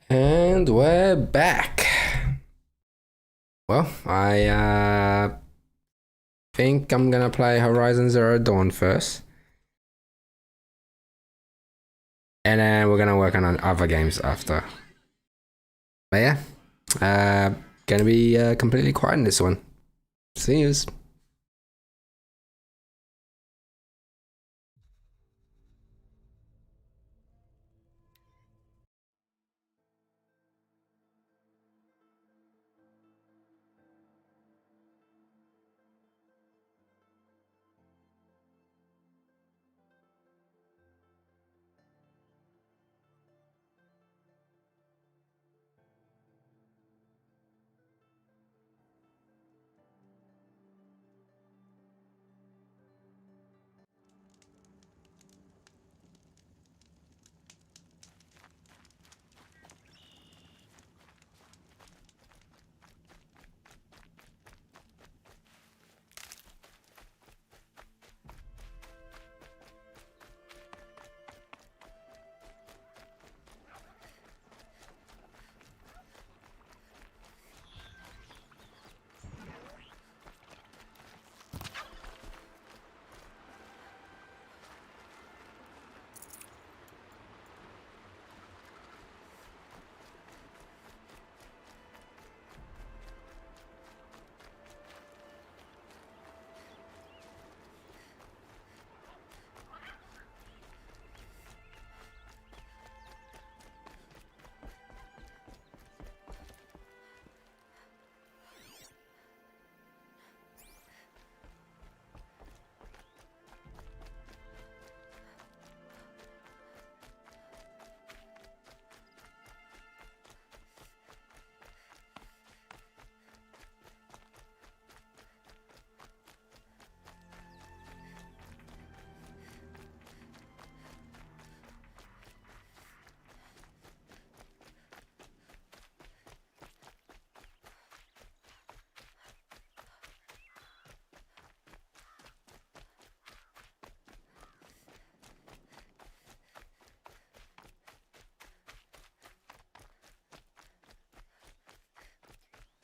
And we're back. Well, I think I'm gonna play Horizon Zero Dawn first. And then we're gonna work on other games after. But yeah, gonna be completely quiet in this one. See yous.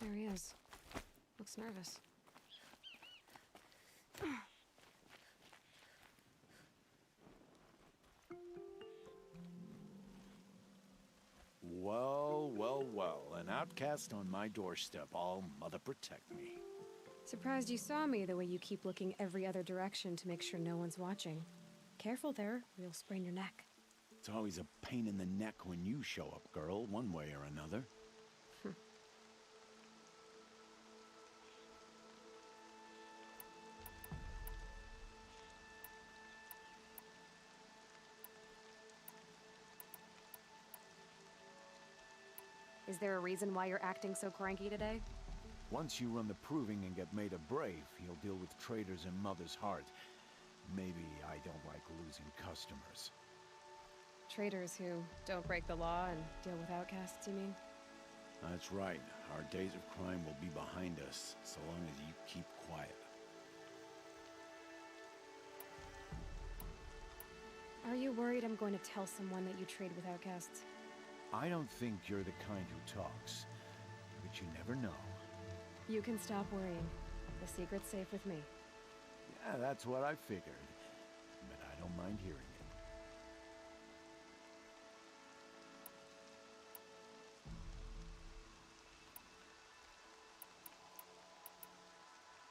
There he is. Looks nervous. Well, well, well. An outcast on my doorstep. All mother protect me. Surprised you saw me the way you keep looking every other direction to make sure no one's watching. Careful there, or you'll sprain your neck. It's always a pain in the neck when you show up, girl, one way or another. Is there a reason why you're acting so cranky today? Once you run the proving and get made a brave, you'll deal with traitors in Mother's heart. Maybe I don't like losing customers. Traitors who don't break the law and deal with outcasts, you mean? That's right. Our days of crime will be behind us, so long as you keep quiet. Are you worried I'm going to tell someone that you trade with outcasts? I don't think you're the kind who talks, but you never know. You can stop worrying. The secret's safe with me. Yeah, that's what I figured, but I don't mind hearing it.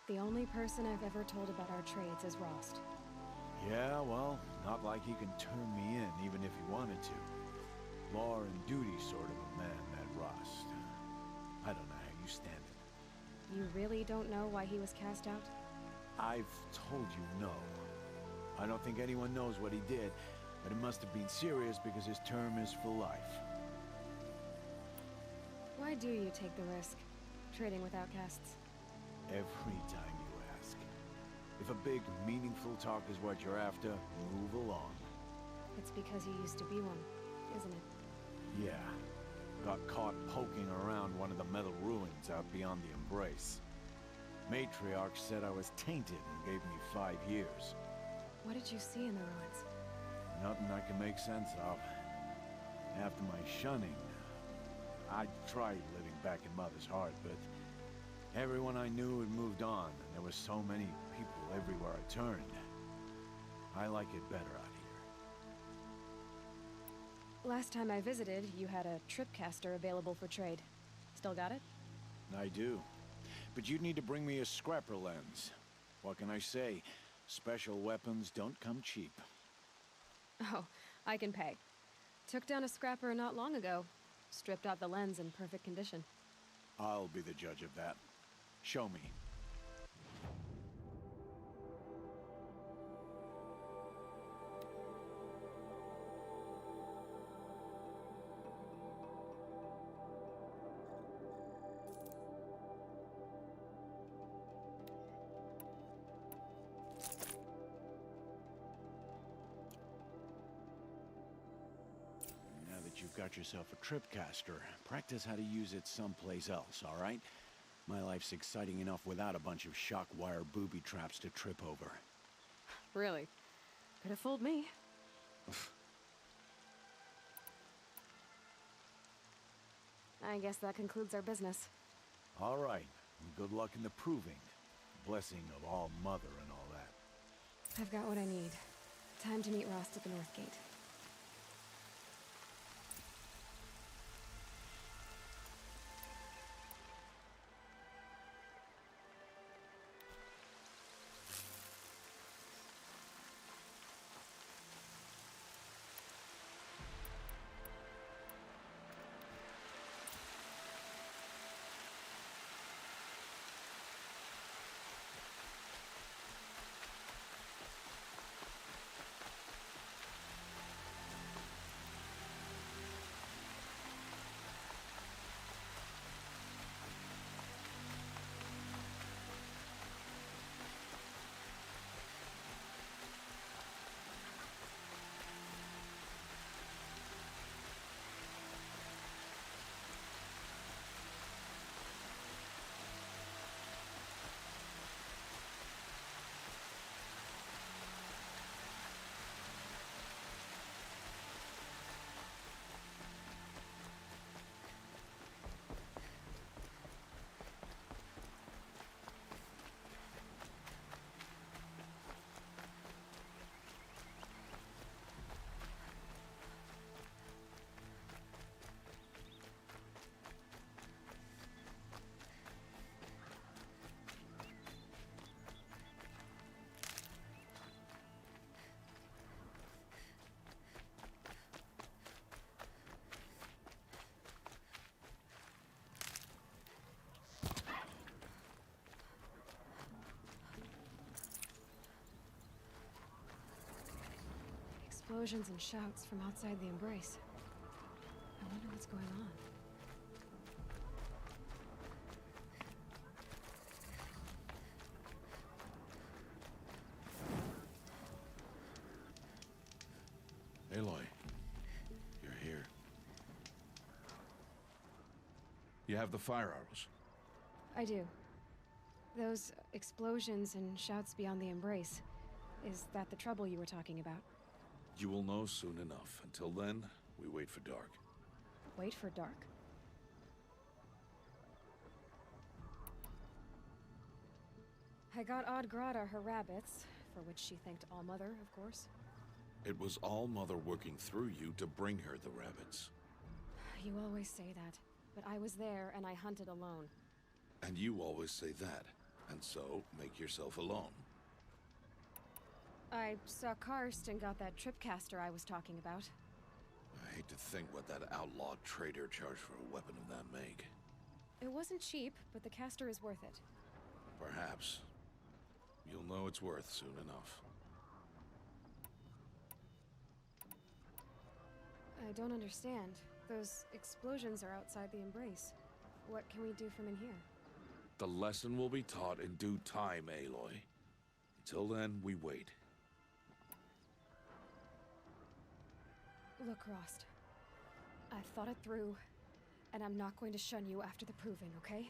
The only person I've ever told about our trades is Rost. Yeah, well, not like he can turn me in, even if he wanted to. Law and duty sort of a man, that Rust. I don't know how you stand it. You really don't know why he was cast out? I've told you no. I don't think anyone knows what he did, but it must have been serious because his term is for life. Why do you take the risk, trading with outcasts? Every time you ask. If a big, meaningful talk is what you're after, move along. It's because you used to be one, isn't it? Yeah. Got caught poking around one of the metal ruins out beyond the Embrace. Matriarch said I was tainted and gave me 5 years. What did you see in the ruins? Nothing I can make sense of. After my shunning, I tried living back in Mother's heart, but everyone I knew had moved on, and there were so many people everywhere I turned. I like it better out here. Last time I visited, you had a tripcaster available for trade. Still got it? I do. But you'd need to bring me a scrapper lens. What can I say? Special weapons don't come cheap. Oh, I can pay. Took down a scrapper not long ago. Stripped out the lens in perfect condition. I'll be the judge of that. Show me. Now that you've got yourself a tripcaster, practice how to use it someplace else, all right? My life's exciting enough without a bunch of shock wire booby traps to trip over. Really? Could have fooled me. I guess that concludes our business. All right. Good luck in the proving. Blessing of All Mother and all that. I've got what I need. Time to meet Rost at the North Gate. Explosions and shouts from outside the embrace. I wonder what's going on. Aloy, you're here. You have the fire arrows. I do. Those explosions and shouts beyond the embrace. Is that the trouble you were talking about? You will know soon enough. Until then, we wait for dark. Wait for dark? I got Odd Grata her rabbits, for which she thanked All Mother, of course. It was All Mother working through you to bring her the rabbits. You always say that, but I was there and I hunted alone. And you always say that, and so make yourself alone. I saw Karst and got that tripcaster I was talking about. I hate to think what that outlaw trader charged for a weapon of that make. It wasn't cheap, but the caster is worth it. Perhaps. You'll know it's worth soon enough. I don't understand. Those explosions are outside the embrace. What can we do from in here? The lesson will be taught in due time, Aloy. Until then, we wait. Look, Rost. I've thought it through, and I'm not going to shun you after the proving, okay?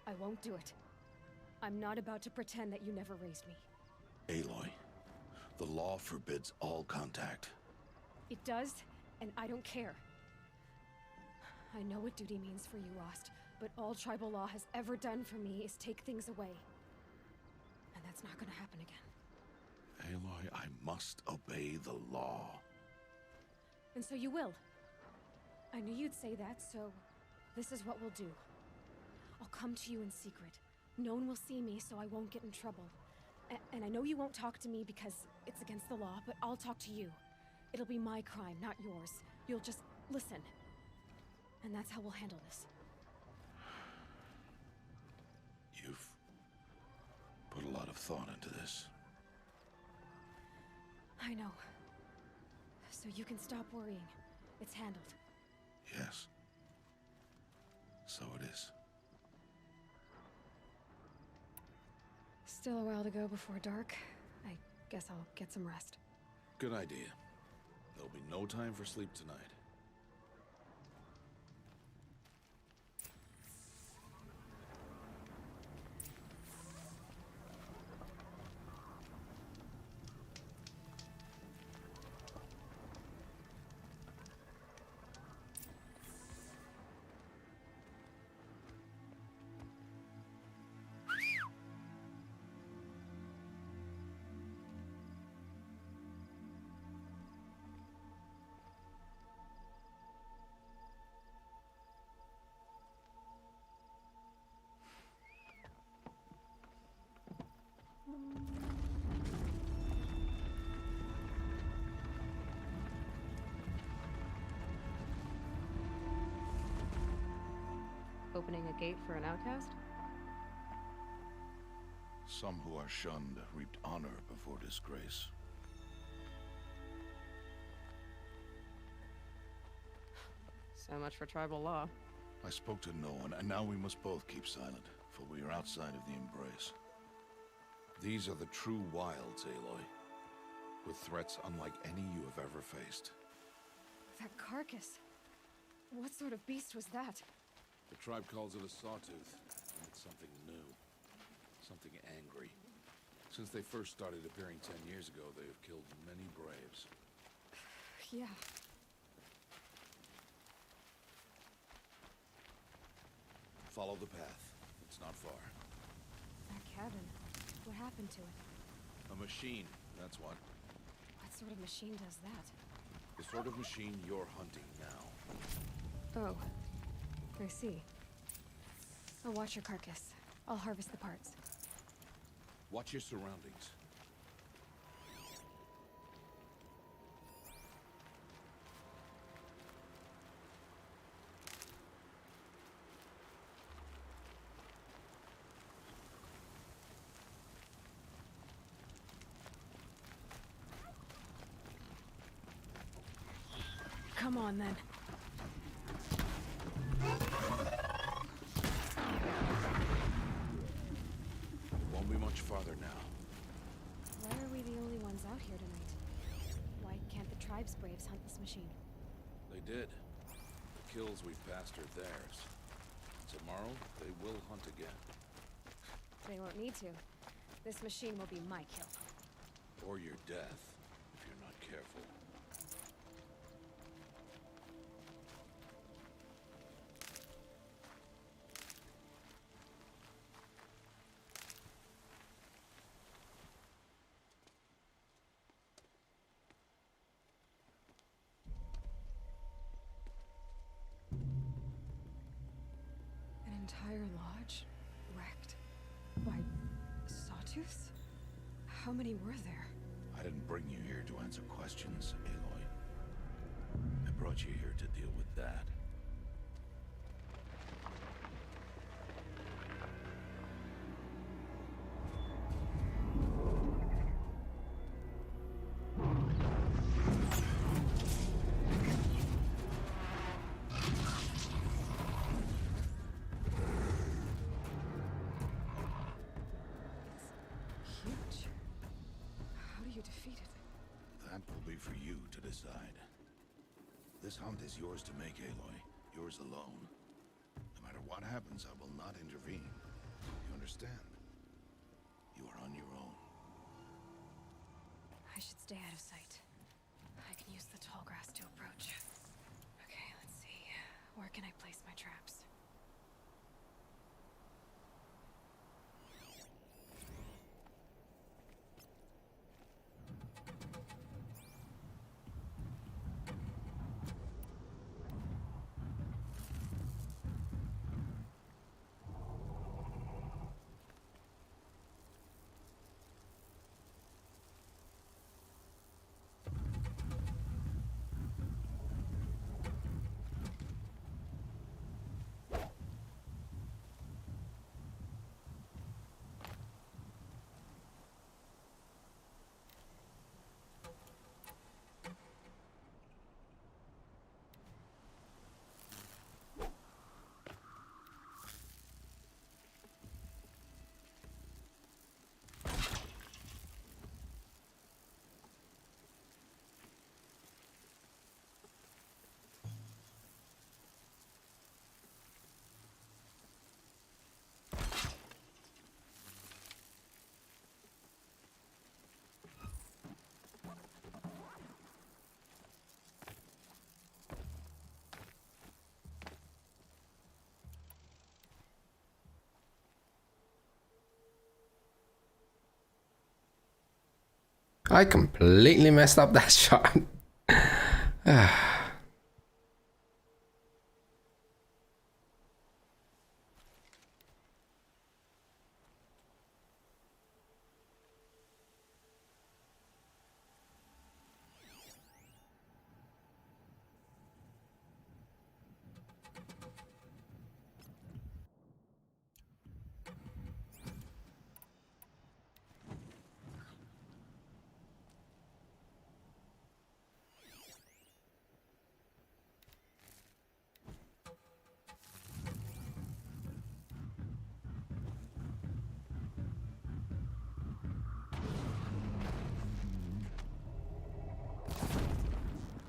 I won't do it. I'm not about to pretend that you never raised me. Aloy, the law forbids all contact. It does, and I don't care. I know what duty means for you, Rost, but all tribal law has ever done for me is take things away. And that's not gonna happen again. Aloy, I must obey the law. And so you will. I knew you'd say that, so this is what we'll do. I'll come to you in secret. No one will see me, so I won't get in trouble. And I know you won't talk to me because it's against the law, but I'll talk to you. It'll be my crime, not yours. You'll just listen. And that's how we'll handle this. You've put a lot of thought into this. I know. So you can stop worrying. It's handled. Yes. So it is. Still a while to go before dark. I guess I'll get some rest. Good idea. There'll be no time for sleep tonight. Opening a gate for an outcast? Some who are shunned reaped honor before disgrace. So much for tribal law. I spoke to no one, and now we must both keep silent, for we are outside of the embrace. These are the true wilds, Aloy, with threats unlike any you have ever faced. That carcass. What sort of beast was that? The tribe calls it a sawtooth, and it's something new. Something angry. Since they first started appearing 10 years ago, they have killed many braves. Yeah. Follow the path. It's not far. That cabin. What happened to it? A machine, that's what. What sort of machine does that? The sort of machine you're hunting now. Oh. I see. I'll watch your carcass. I'll harvest the parts. Watch your surroundings. Come on, then. Won't be much farther now. Why are we the only ones out here tonight? Why can't the tribe's braves hunt this machine? They did. The kills we've passed are theirs. Tomorrow, they will hunt again. They won't need to. This machine will be my kill. Or your death, if you're not careful. An entire lodge? Wrecked? By sawtooths? How many were there? I didn't bring you here to answer questions, Aloy. I brought you here to deal with that. Huge. How do you defeat it? That will be for you to decide. This hunt is yours to make, Aloy. Yours alone. No matter what happens, I will not intervene. You understand? You are on your own. I should stay out of sight. I can use the tall grass to approach. Okay, let's see. Work can I place my traps? I completely messed up that shot.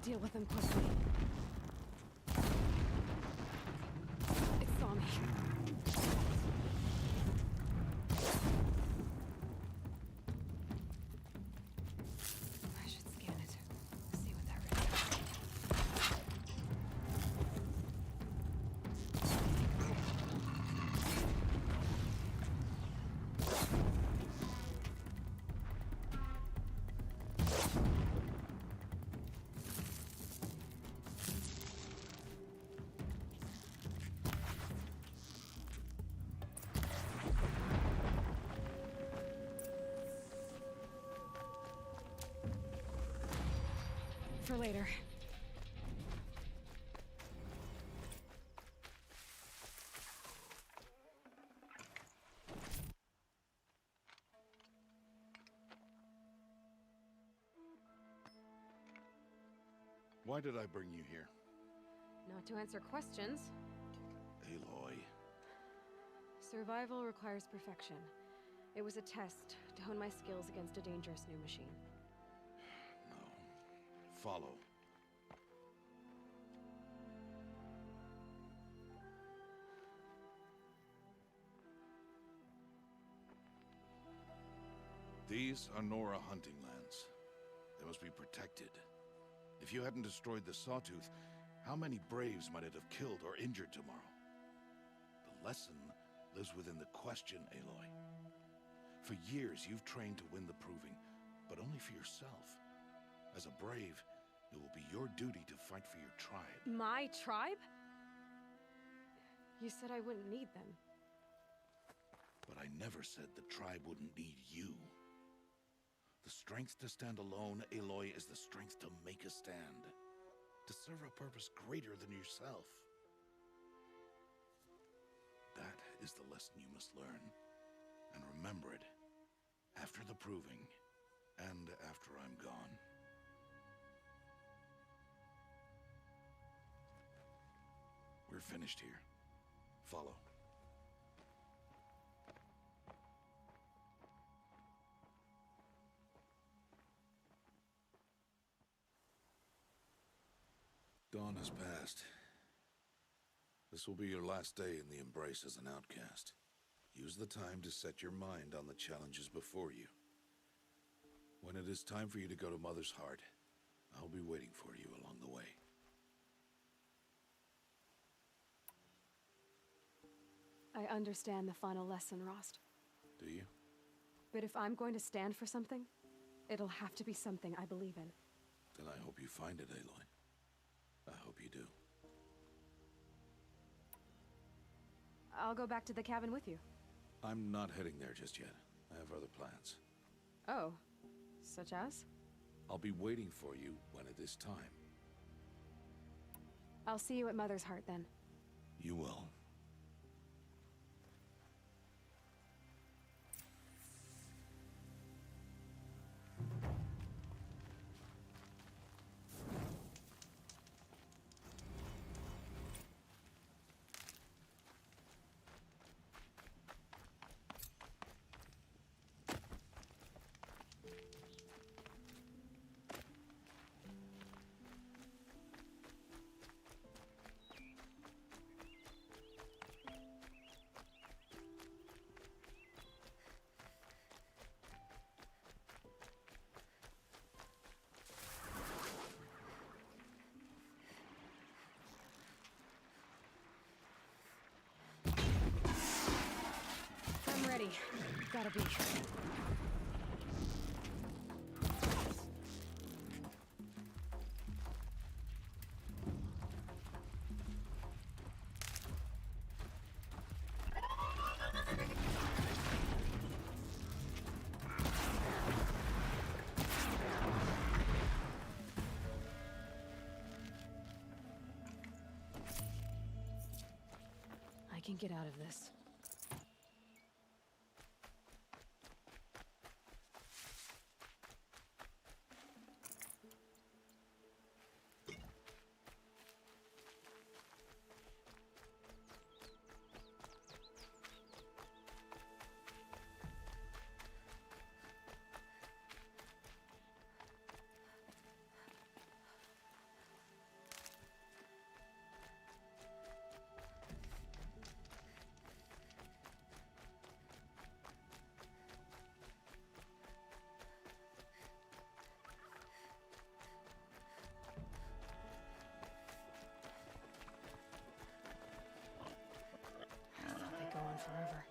Deal with them quickly. It saw me. I should scan it. See what that really is. For later. Why did I bring you here? Not to answer questions. Aloy. Survival requires perfection. It was a test to hone my skills against a dangerous new machine. No. Follow. These are Nora hunting lands. They must be protected. If you hadn't destroyed the Sawtooth, how many Braves might it have killed or injured tomorrow? The lesson lives within the question, Aloy. For years, you've trained to win the Proving, but only for yourself. As a Brave, it will be your duty to fight for your tribe. My tribe? You said I wouldn't need them. But I never said the tribe wouldn't need you. The strength to stand alone, Aloy, is the strength to make a stand. To serve a purpose greater than yourself. That is the lesson you must learn. And remember it. After the Proving. And after I'm gone. We're finished here. Follow. Dawn has passed. This will be your last day in the Embrace as an outcast. Use the time to set your mind on the challenges before you. When it is time for you to go to Mother's Heart, I'll be waiting for you along the way. I understand the final lesson, Rost. Do you? But if I'm going to stand for something, it'll have to be something I believe in. Then I hope you find it, Aloy. I hope you do. I'll go back to the cabin with you. I'm not heading there just yet. I have other plans. Oh, such as? I'll be waiting for you when it is time. I'll see you at Mother's Heart then. You will. I'm ready. Gotta be. I can get out of this. They go on forever.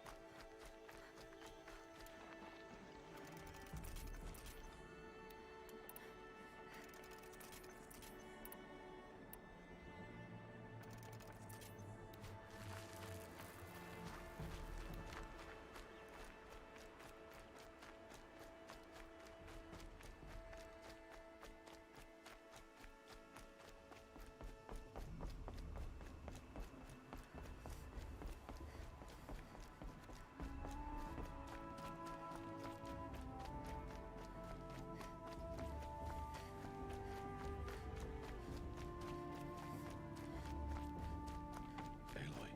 Aloy.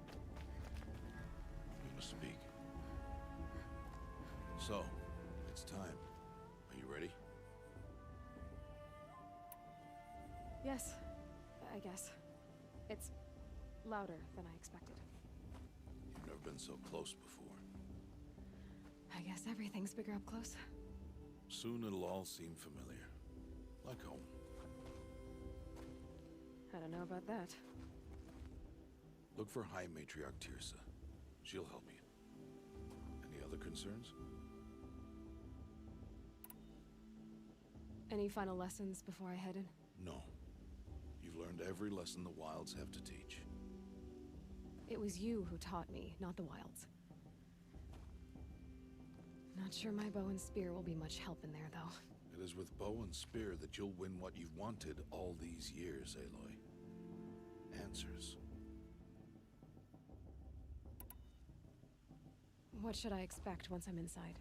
We must speak. So, it's time. Are you ready? Yes, I guess. It's louder than I expected. You've never been so close before. I guess everything's bigger up close. Soon it'll all seem familiar. Like home. I don't know about that. Look for High Matriarch Tirsa. She'll help you. Any other concerns? Any final lessons before I head in? No. You've learned every lesson the Wilds have to teach. It was you who taught me, not the Wilds. Not sure my bow and spear will be much help in there, though. It is with bow and spear that you'll win what you've wanted all these years, Aloy. Answers. What should I expect once I'm inside?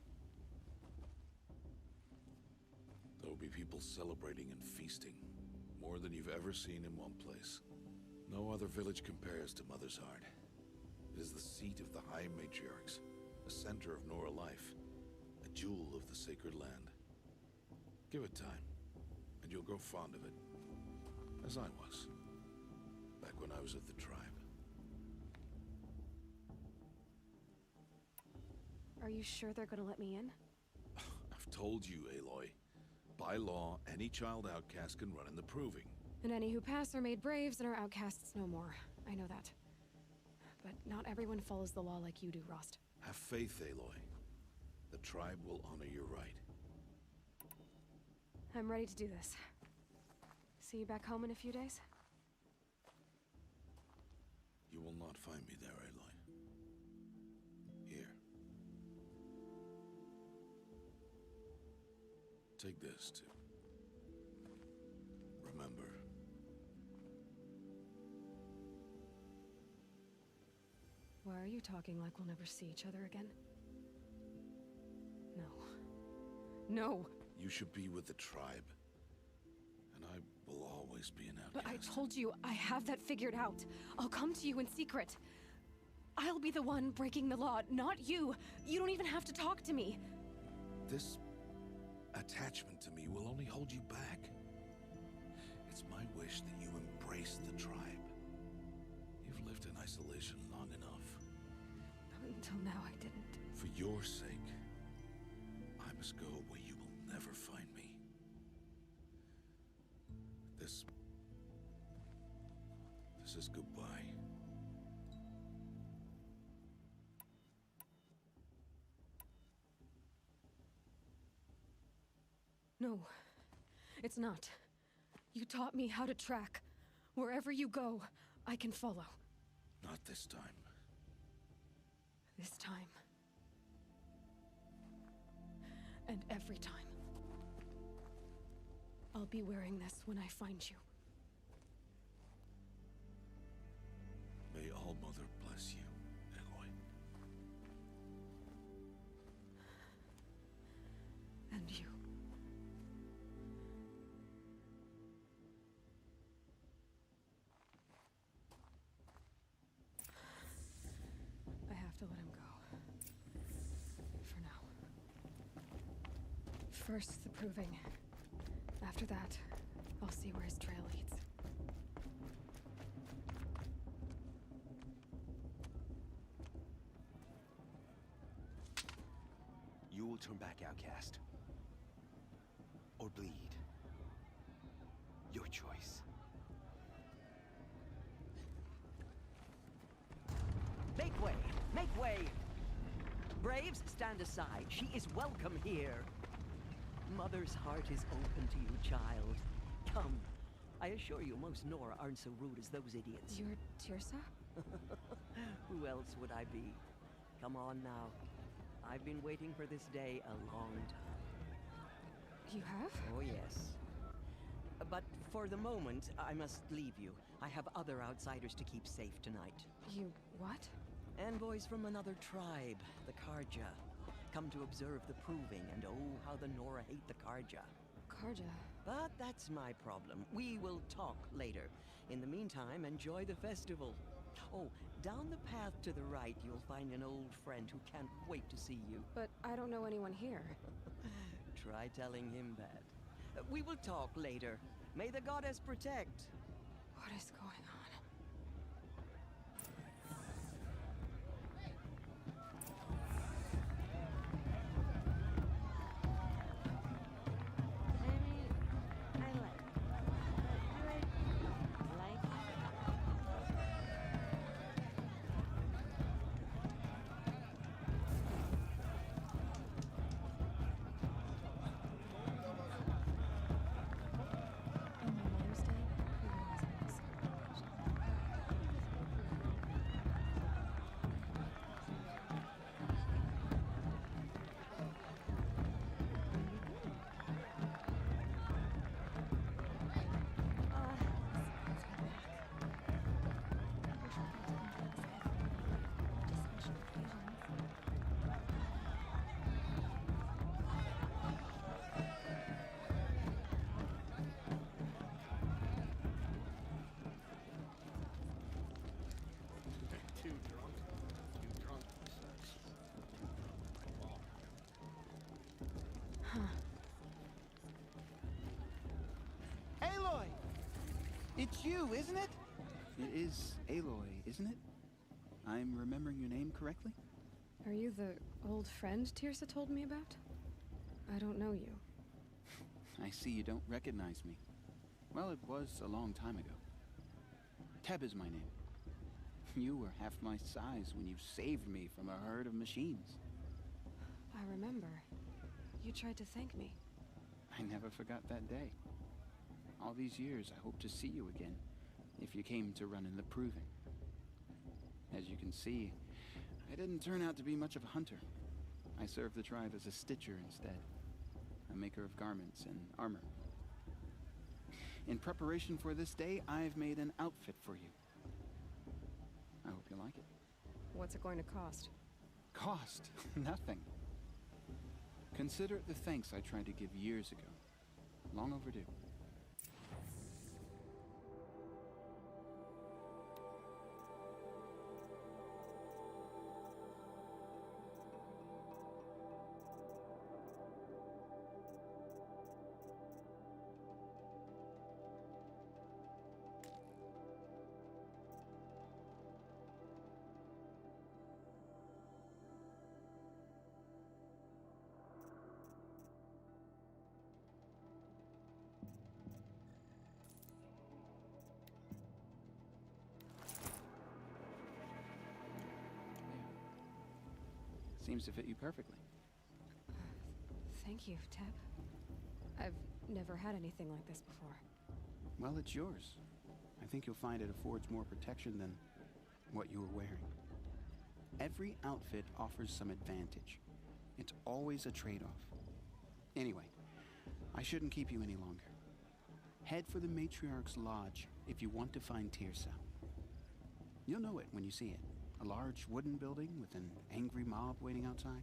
There will be people celebrating and feasting. More than you've ever seen in one place. No other village compares to Mother's Heart. It is the seat of the High Matriarchs, the center of Nora life, a jewel of the sacred land. Give it time, and you'll grow fond of it. As I was, back when I was of the tribe. Are you sure they're gonna let me in? I've told you, Aloy. By law, any child outcast can run in the proving. And any who pass are made braves and are outcasts no more. I know that. but not everyone follows the law like you do, Rost. Have faith, Aloy. The tribe will honor your right. I'm ready to do this. See you back home in a few days? You will not find me there, Aloy. Here. Take this, too. Remember. Why are you talking like we'll never see each other again? No. No! You should be with the tribe. And I will always be an outcast. But I told you, I have that figured out. I'll come to you in secret. I'll be the one breaking the law, not you. You don't even have to talk to me. This attachment to me will only hold you back. It's my wish that you embrace the tribe. You've lived in isolation long enough. Until now, I didn't. For your sake, I must go where you will never find me. This is goodbye. No, it's not. You taught me how to track. Wherever you go, I can follow. Not this time. This time. And every time. I'll be wearing this when I find you. May All-Mother bless you, Aloy. And you. I have to let him go. For now. First, the proving. After that, I'll see where his trail leads. You will turn back, outcast. Or bleed. Your choice. Make way! Make way! Braves, stand aside. She is welcome here. Mother's heart is open to you, child. Come. I assure you, most Nora aren't so rude as those idiots. You're Tirsa? Who else would I be? Come on now. I've been waiting for this day a long time. You have? Oh, yes. But for the moment, I must leave you. I have other outsiders to keep safe tonight. You what? Envoys from another tribe, the Karja. Come to observe the proving, and oh, how the Nora hate the Karja. Karja. But that's my problem. We will talk later. In the meantime, enjoy the festival. Oh, down the path to the right, you'll find an old friend who can't wait to see you. But I don't know anyone here. Try telling him that. We will talk later. May the goddess protect. What is going on? Aloy! It's you, isn't it? It is Aloy, isn't it? I'm remembering your name correctly? Are you the old friend Tirsa told me about? I don't know you. I see you don't recognize me. Well, it was a long time ago. Teb is my name. You were half my size when you saved me from a herd of machines. I remember. You tried to thank me. I never forgot that day. All these years, I hope to see you again, if you came to run in the proving. As you can see, I didn't turn out to be much of a hunter. I served the tribe as a stitcher instead, a maker of garments and armor. In preparation for this day, I've made an outfit for you. I hope you like it. What's it going to cost? Cost? Nothing. Consider it the thanks I tried to give years ago. Long overdue. Seems to fit you perfectly. Thank you, Teb. I've never had anything like this before. Well, it's yours. I think you'll find it affords more protection than what you were wearing. Every outfit offers some advantage. It's always a trade-off. Anyway, I shouldn't keep you any longer. Head for the Matriarch's Lodge if you want to find Tirsa. You'll know it when you see it. A large wooden building with an angry mob waiting outside.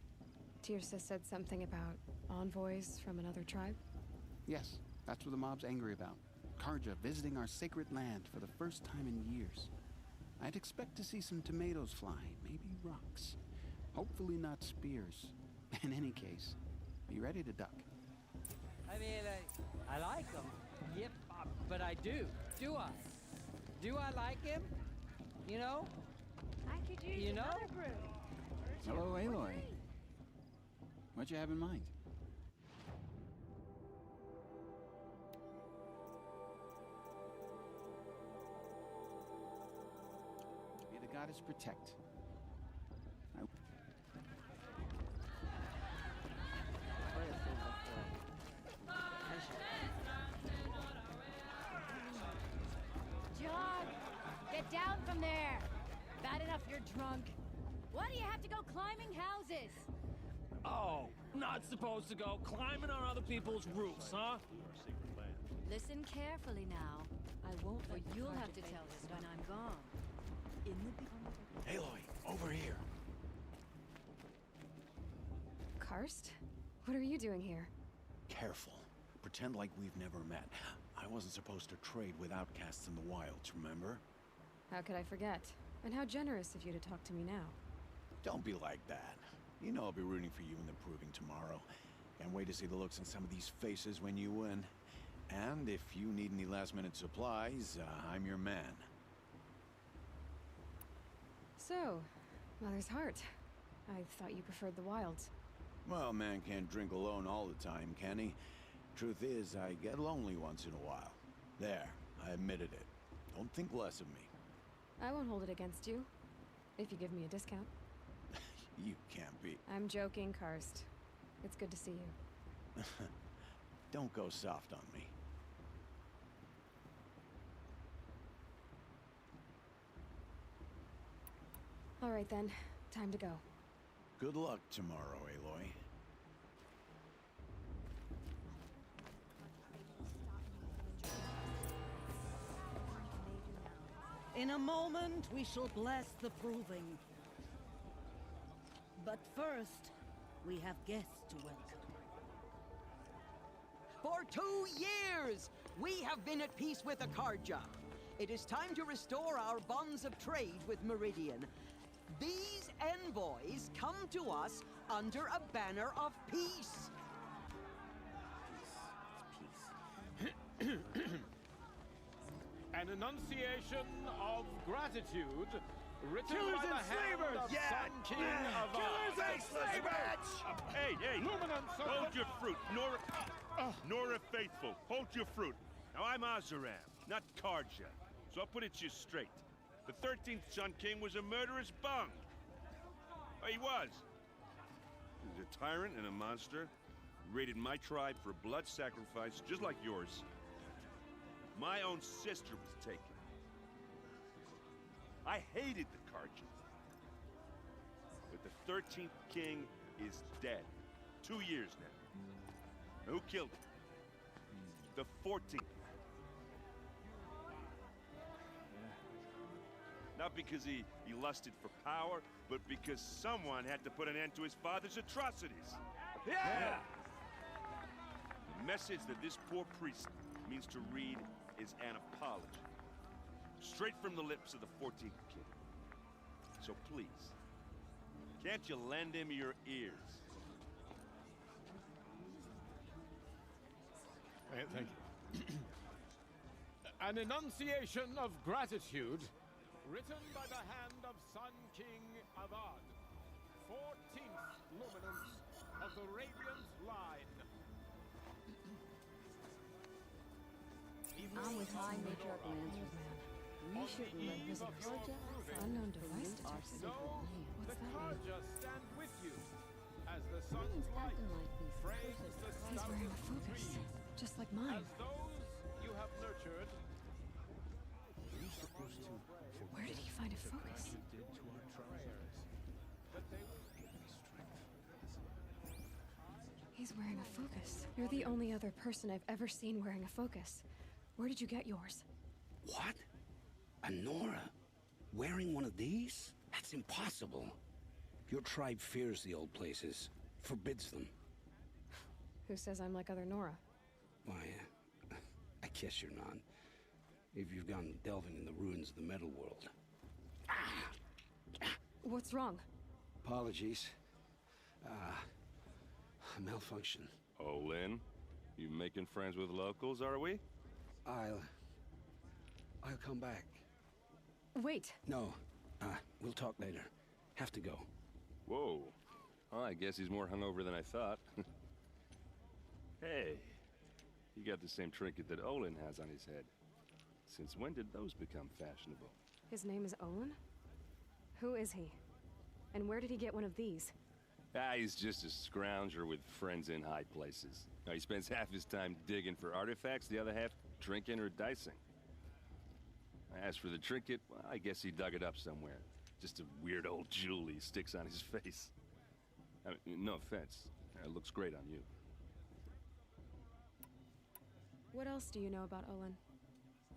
Tirsa said something about envoys from another tribe? Yes, that's what the mob's angry about. Karja visiting our sacred land for the first time in years. I'd expect to see some tomatoes fly, maybe rocks. Hopefully not spears. In any case, be ready to duck. I mean, I like him. Yep, but I do. Do I? Do I like him? You know? I could use another brew. Hello, Aloy. What you have in mind? May the goddess protect. John, get down from there. Bad enough you're drunk. Why do you have to go climbing houses? Oh, not supposed to go climbing on other people's roofs, huh? Listen carefully now. I won't, but you'll have to tell us when I'm gone. In the Aloy, over here. Karst? What are you doing here? Careful. Pretend like we've never met. I wasn't supposed to trade with outcasts in the wilds, remember? How could I forget? And how generous of you to talk to me now. Don't be like that. You know I'll be rooting for you in the proving tomorrow. Can't wait to see the looks on some of these faces when you win. And if you need any last-minute supplies, I'm your man. So, Mother's Heart. I thought you preferred the wilds. Well, man can't drink alone all the time, can he? Truth is, I get lonely once in a while. There, I admitted it. Don't think less of me. I won't hold it against you, if you give me a discount. You can't be. I'm joking, Karst. It's good to see you. Don't go soft on me. All right then, time to go. Good luck tomorrow, Aloy. In a moment, we shall bless the proving. But first, we have guests to welcome. For 2 years, we have been at peace with Akarja. It is time to restore our bonds of trade with Meridian. These envoys come to us under a banner of peace. An enunciation of gratitude written Killers by the and hand slavers! of Sun King of Killers and slavers! Hey, Luminance of hold the- your fruit, Nora Faithful, hold your fruit. Now I'm Azaram, not Karja, so I'll put it to you straight. The 13th Sun King was a murderous bung. Oh, he was. He was a tyrant and a monster. Raided my tribe for blood sacrifice, just like yours. My own sister was taken. I hated the Carja. But the 13th King is dead. 2 years now. Who killed him? The 14th. Not because he lusted for power, but because someone had to put an end to his father's atrocities. Yeah! The message that this poor priest means to read is an apology. Straight from the lips of the 14th King. So please, can't you lend him your ears? Thank you. An enunciation of gratitude written by the hand of Sun King Avad, 14th luminance of the Radiant Line. I'm with High Matriarch Lancers, man. We shouldn't let visitors. Unknown device detected. So, What's the that mean? Karja stand with you as the sun's light frames the He's wearing a stoutest focus, trees. just like mine. As those you have nurtured, Where did he find a focus? He's wearing a focus. You're the only other person I've ever seen wearing a focus. Where did you get yours? What? A Nora? Wearing one of these? That's impossible. Your tribe fears the old places, forbids them. Who says I'm like other Nora? Why, I guess you're not. If you've gone delving in the ruins of the metal world. What's wrong? Apologies. A malfunction. Oh, Lynn? You making friends with locals, are we? I'll come back. Wait. No. We'll talk later. Have to go. Whoa. Well, I guess he's more hungover than I thought. Hey, you got the same trinket that Olin has on his head. Since when did those become fashionable? His name is Olin? Who is he? And where did he get one of these? He's just a scrounger with friends in high places. He spends half his time digging for artifacts, the other half drinking or dicing. As for the trinket, well, I guess he dug it up somewhere. Just a weird old jewel he sticks on his face. I mean, no offense. It looks great on you. What else do you know about Olin?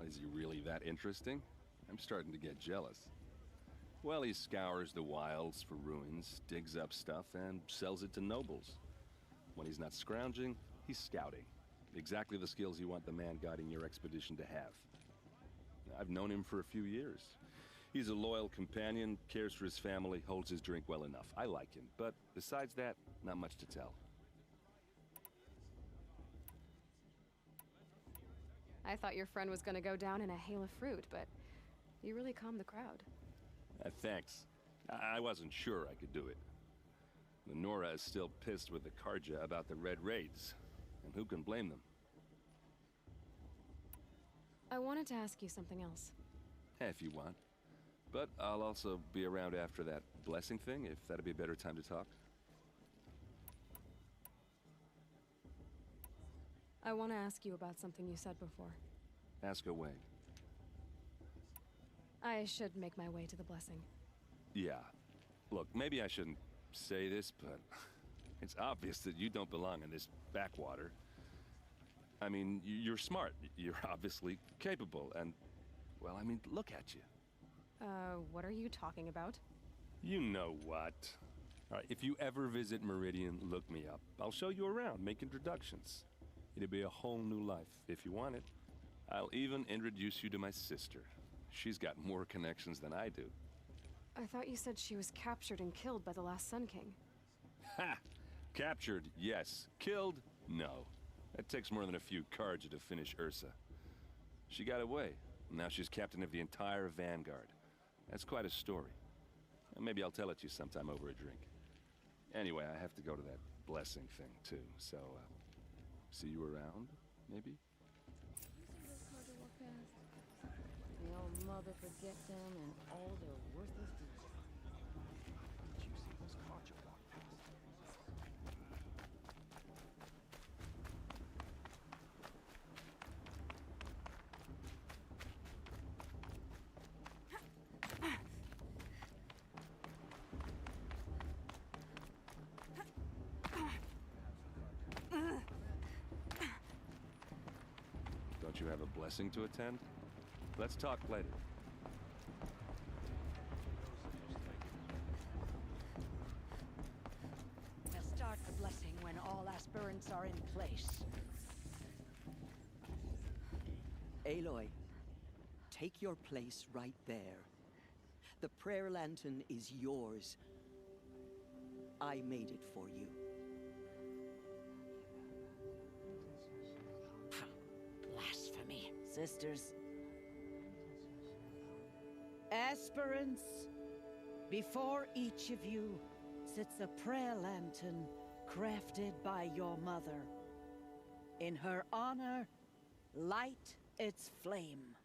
Is he really that interesting? I'm starting to get jealous. Well, he scours the wilds for ruins, digs up stuff, and sells it to nobles. When he's not scrounging, he's scouting. Exactly the skills you want the man guiding your expedition to have. I've known him for a few years. He's a loyal companion, cares for his family, holds his drink well enough. I like him, but besides that, not much to tell. I thought your friend was gonna go down in a hail of fruit, but you really calmed the crowd. Thanks. I wasn't sure I could do it. The Nora is still pissed with the Karja about the Red Raids, and who can blame them? I wanted to ask you something else. If you want. But I'll also be around after that blessing thing, if that'd be a better time to talk. I want to ask you about something you said before. Ask away. I should make my way to the blessing. Yeah. Look, maybe I shouldn't say this, but it's obvious that you don't belong in this backwater. I mean, you're smart. You're obviously capable, and, well, I mean, look at you. What are you talking about? You know what. All right, if you ever visit Meridian, look me up. I'll show you around, make introductions. It'll be a whole new life, if you want it. I'll even introduce you to my sister. She's got more connections than I do. I thought you said she was captured and killed by the last Sun King. Ha! Captured, yes. Killed, no. That takes more than a few Karja to finish Ursa. She got away. Now she's captain of the entire Vanguard. That's quite a story. Maybe I'll tell it to you sometime over a drink. Anyway, I have to go to that blessing thing, too. So, see you around, maybe? The old mother forget them and all their worthless deeds. Did you see this Carja walk past? Don't you have a blessing to attend? Let's talk later. We'll start the blessing when all aspirants are in place. Aloy, take your place right there. The prayer lantern is yours. I made it for you. Blasphemy. Sisters. Aspirants, before each of you sits a prayer lantern crafted by your mother. In her honor, light its flame.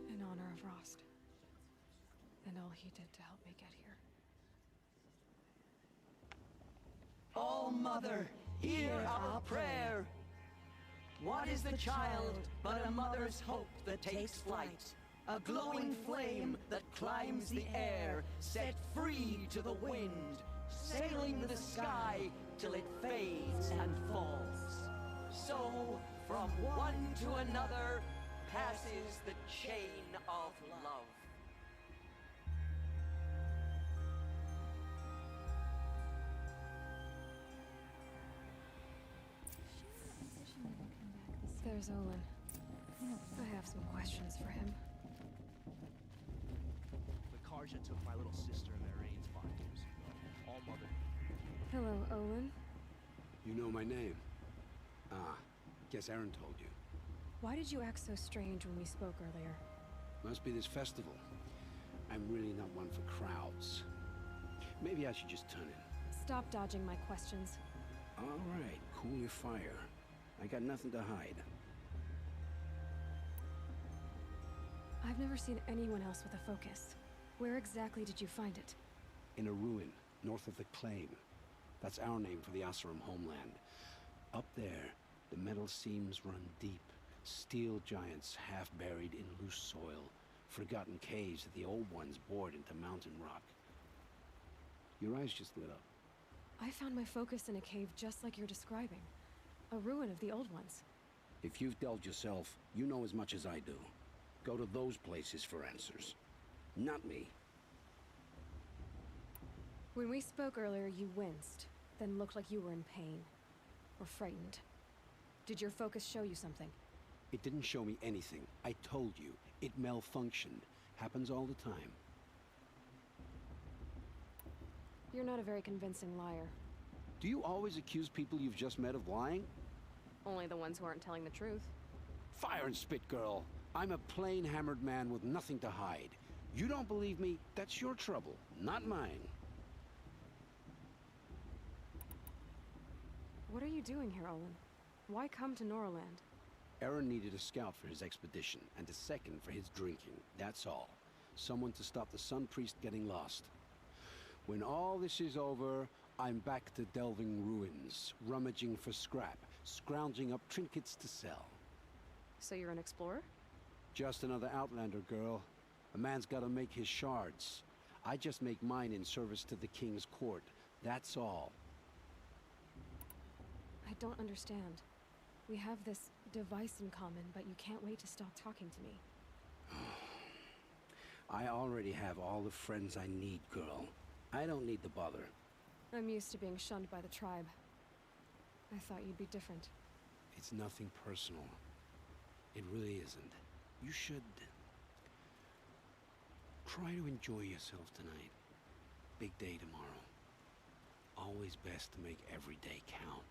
In honor of Rost. And all he did to help me get here. All Mother, hear our prayer. What is the child but a mother's hope that takes flight? A glowing flame that climbs the air, set free to the wind, sailing the sky till it fades and falls. So, from one to another, passes the chain of love. There's Olin. I have some questions for him. The Carja took my little sister and their aides 5 years ago. All Mother. Hello, Olin. You know my name? Ah, guess Aaron told you. Why did you act so strange when we spoke earlier? Must be this festival. I'm really not one for crowds. Maybe I should just turn in. Stop dodging my questions. All right, cool your fire. I got nothing to hide. I've never seen anyone else with a focus. Where exactly did you find it? In a ruin, north of the Claim. That's our name for the Asuram homeland. Up there, the metal seams run deep. Steel giants half buried in loose soil. Forgotten caves that the old ones bored into mountain rock. Your eyes just lit up. I found my focus in a cave just like you're describing. A ruin of the old ones. If you've delved yourself, you know as much as I do. Go to those places for answers. Not me. When we spoke earlier, you winced, then looked like you were in pain. Or frightened. Did your focus show you something? It didn't show me anything. I told you. It malfunctioned. Happens all the time. You're not a very convincing liar. Do you always accuse people you've just met of lying? Only the ones who aren't telling the truth. Fire and spit, girl. I'm a plain hammered man with nothing to hide. You don't believe me? That's your trouble, not mine. What are you doing here, Olin? Why come to Norland? Aaron needed a scout for his expedition, and a second for his drinking. That's all. Someone to stop the Sun Priest getting lost. When all this is over, I'm back to delving ruins, rummaging for scrap, scrounging up trinkets to sell. So you're an explorer? Just another Outlander, girl. A man's gotta make his shards. I just make mine in service to the King's court. That's all. I don't understand. We have this device in common, but you can't wait to stop talking to me. I already have all the friends I need, girl. I don't need the bother. I'm used to being shunned by the tribe. I thought you'd be different. It's nothing personal. It really isn't. You should try to enjoy yourself tonight. Big day tomorrow. Always best to make every day count.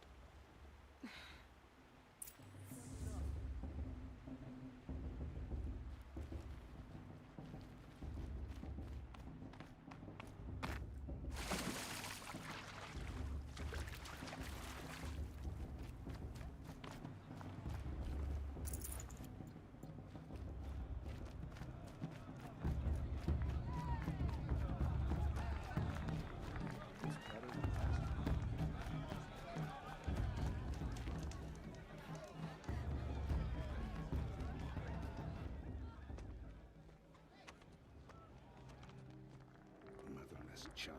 this chuff.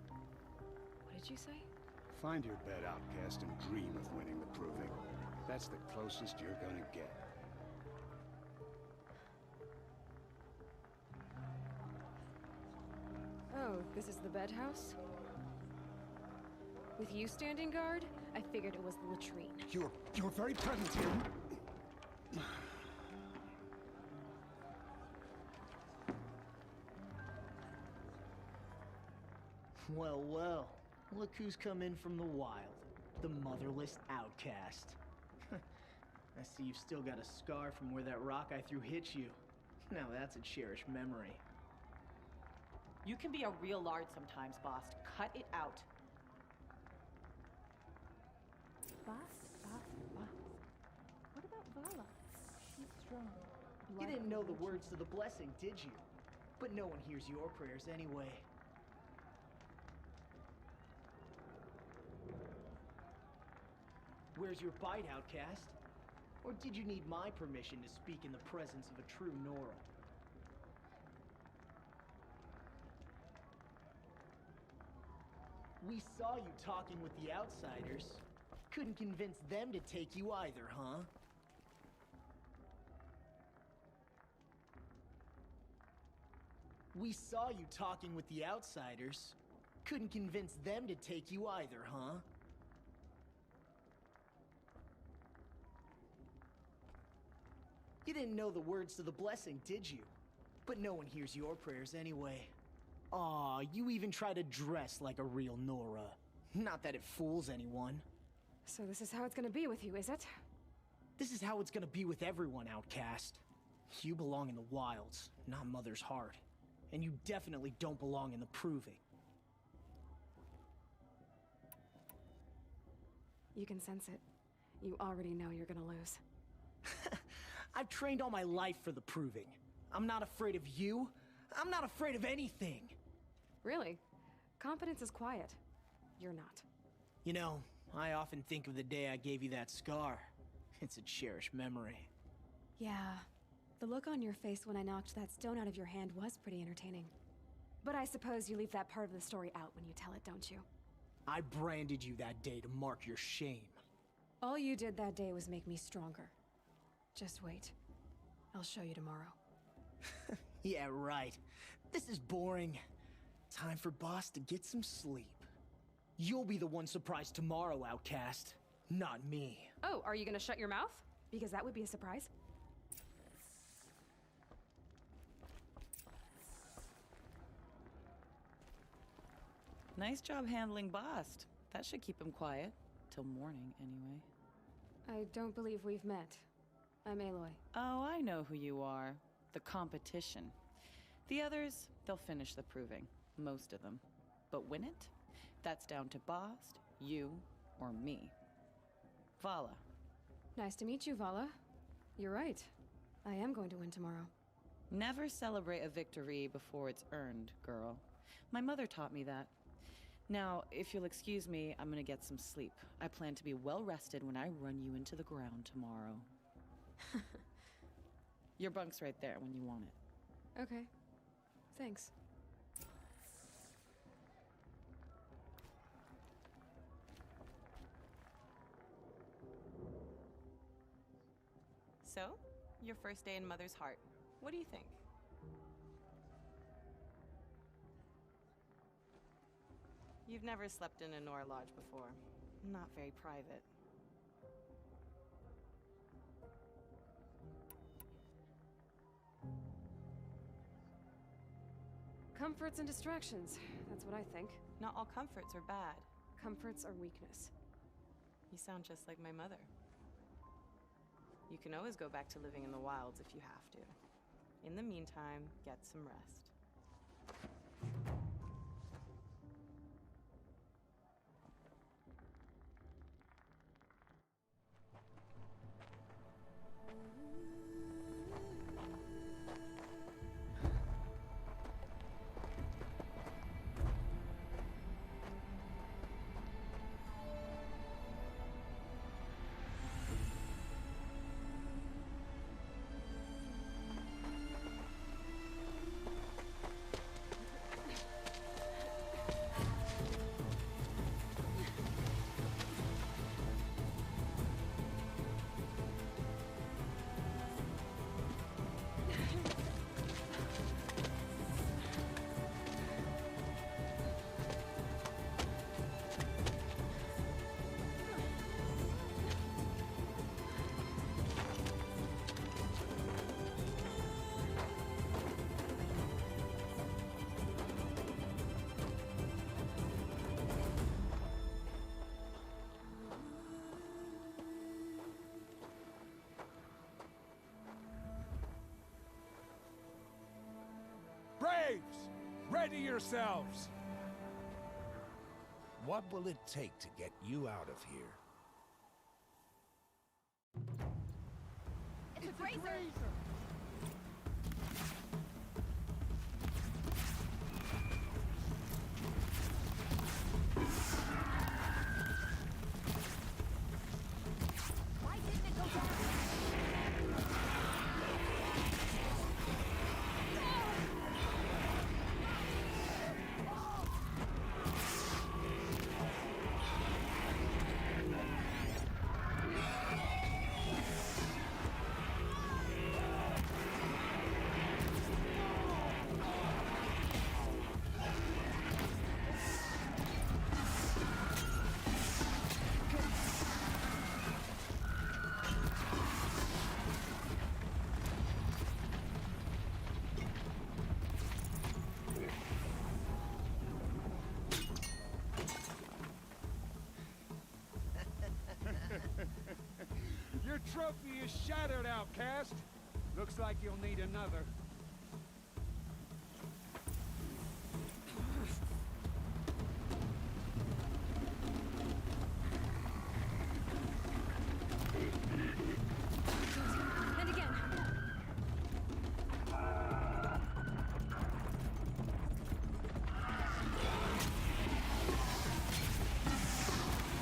What did you say? Find your bed, outcast, and dream of winning the proving. That's the closest you're gonna get. Oh, this is the bed house? With you standing guard, I figured it was the latrine. Your very presence here. Well, well. Look who's come in from the wild. The motherless outcast. I see you've still got a scar from where that rock I threw hit you. Now that's a cherished memory. You can be a real lard sometimes, boss. Cut it out. Boss. What about Vala? She's strong. You didn't know the words to the blessing, did you? But no one hears your prayers anyway. Where's your bite, outcast? Or did you need my permission to speak in the presence of a true Nora? We saw you talking with the outsiders. Couldn't convince them to take you either, huh? We saw you talking with the outsiders. Couldn't convince them to take you either, huh? You didn't know the words to the blessing, did you? But no one hears your prayers anyway. Aw, you even try to dress like a real Nora. Not that it fools anyone. So this is how it's gonna be with you, is it? This is how it's gonna be with everyone, outcast. You belong in the wilds, not Mother's heart. And you definitely don't belong in the proving. You can sense it. You already know you're gonna lose. I've trained all my life for the proving. I'm not afraid of you. I'm not afraid of anything. Really? Confidence is quiet. You're not. You know, I often think of the day I gave you that scar. It's a cherished memory. Yeah. The look on your face when I knocked that stone out of your hand was pretty entertaining. But I suppose you leave that part of the story out when you tell it, don't you? I branded you that day to mark your shame. All you did that day was make me stronger. Just wait. I'll show you tomorrow. Yeah, right. This is boring. Time for Boss to get some sleep. You'll be the one surprised tomorrow, outcast. Not me. Oh, are you gonna shut your mouth? Because that would be a surprise. Nice job handling Bast. That should keep him quiet. Till morning, anyway. I don't believe we've met. I'm Aloy. Oh, I know who you are. The competition. The others, they'll finish the proving. Most of them. But win it? That's down to Bast, you, or me. Vala. Nice to meet you, Vala. You're right. I am going to win tomorrow. Never celebrate a victory before it's earned, girl. My mother taught me that. Now, if you'll excuse me, I'm gonna get some sleep. I plan to be well rested when I run you into the ground tomorrow. Your bunk's right there when you want it. Okay. Thanks. So, your first day in Mother's heart. What do you think? You've never slept in a Nora lodge before. Not very private. Comforts and distractions. That's what I think. Not all comforts are bad. Comforts are weakness. You sound just like my mother. You can always go back to living in the wilds if you have to. In the meantime, get some rest. lie to yourselves! What will it take to get you out of here? It's a grazer! Why didn't it go down? Your trophy is shattered, outcast. Looks like you'll need another. And again.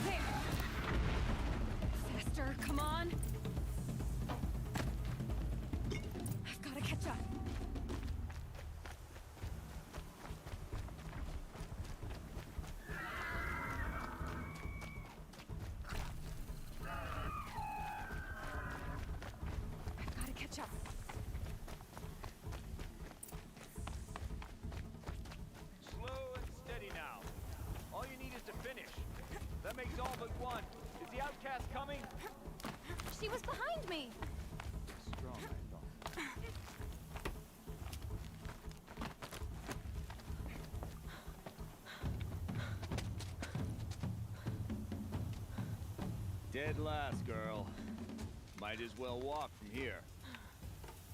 There. Faster, come on. I've got to catch up. I've got to catch up. Slow and steady now. All you need is to finish. That makes all but one. Is the outcast coming? She was behind me. Strong, I thought. Dead last, girl. Might as well walk from here.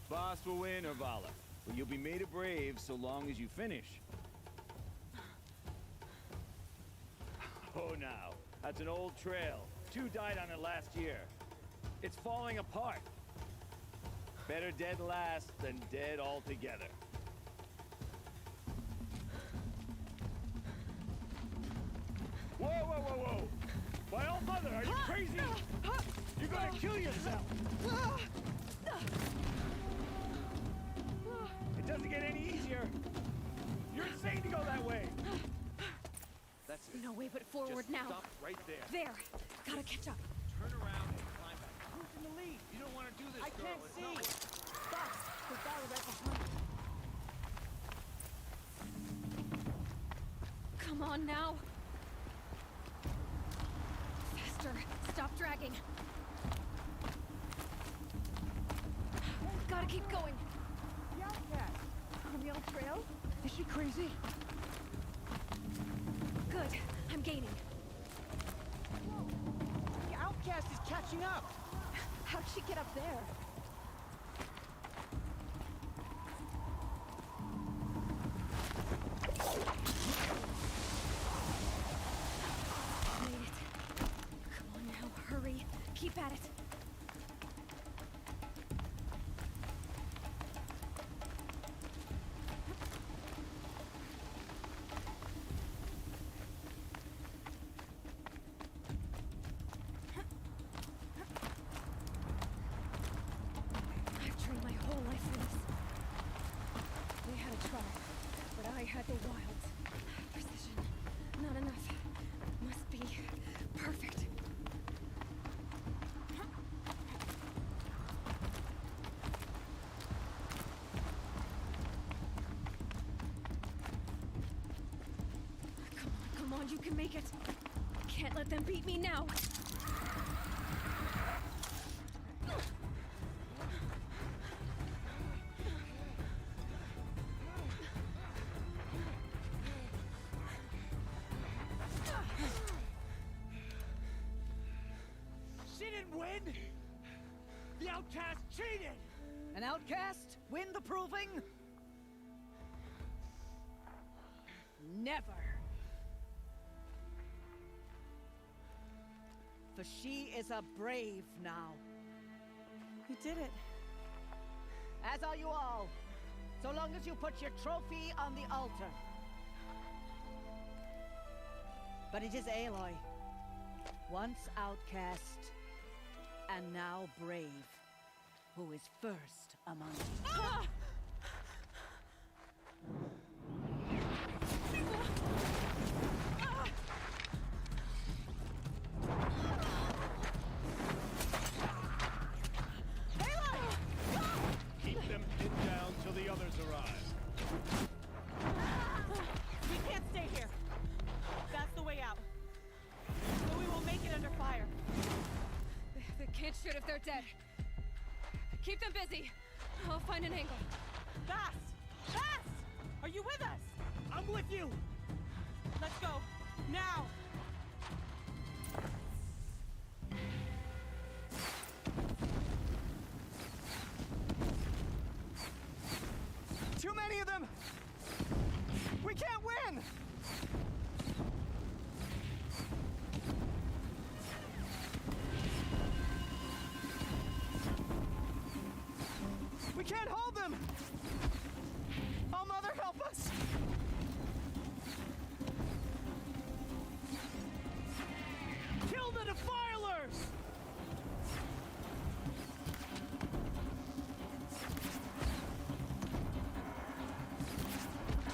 Boss will win, or Vala. But you'll be made a brave so long as you finish. Oh, now. That's an old trail. 2 died on it last year. It's falling apart. Better dead last than dead altogether. Whoa, whoa, whoa, whoa! My old mother, are you crazy? You're gonna kill yourself! It doesn't get any easier. You're insane to go that way. That's it. No way but forward Just now. stop right there. There. Gotta catch up. Turn around and climb back. Who's in the lead? You don't want to do this, I girl. can't It's see. not Stop! There's Vala right behind you. Come on now. Faster. Stop dragging. Gotta keep going. The outcast! On the old trail? Is she crazy? Good. I'm gaining. The outcast is catching up! How'd she get up there? Made it. Come on now, hurry. Keep at it. I've trained my whole life for this. They had a tribe, but I had the wilds. Precision. Not enough. Must be perfect. Come on, you can make it. Can't let them beat me now. She didn't win! The outcast cheated! An outcast? Win the proving? Never. For she is a brave now. You did it. As are you all. So long as you put your trophy on the altar. But it is Aloy. Once outcast, and now brave, who is first among you. Ah! Keep them pinned down till the others arrive. We can't stay here. That's the way out. But we will make it under fire. They can't shoot if they're dead. Keep them busy. I'll find an angle. Fast! Fast! Are you with us? I'm with you! Let's go. Now! Too many of them! We can't win! We can't hold them! Oh, Mother, help us! Kill the defilers!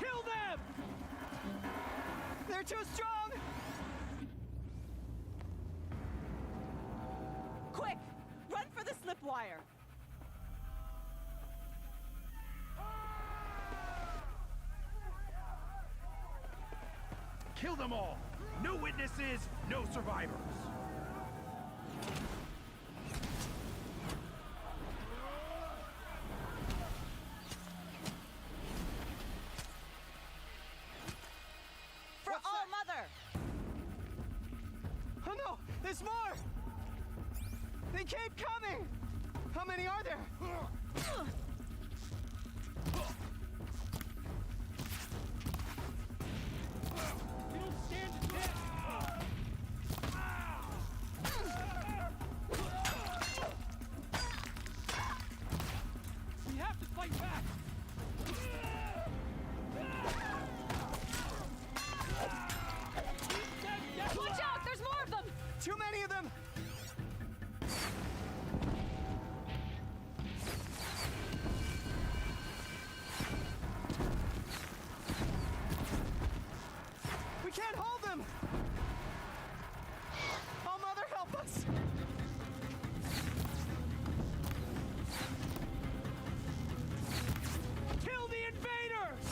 Kill them! They're too strong! Quick! Run for the slip wire! Kill them all! No witnesses, no survivors! For All Mother! Oh no! There's more! They keep coming! How many are there? We don't stand a chance! We have to fight back! Watch out! There's more of them! Too many of them! We can't hold them! Oh, Mother, help us! Kill the invaders!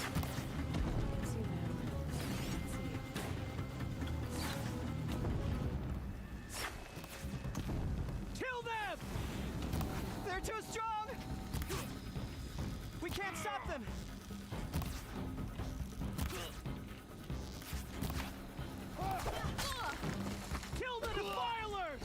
Kill them! They're too strong! We can't stop them! Kill the defilers!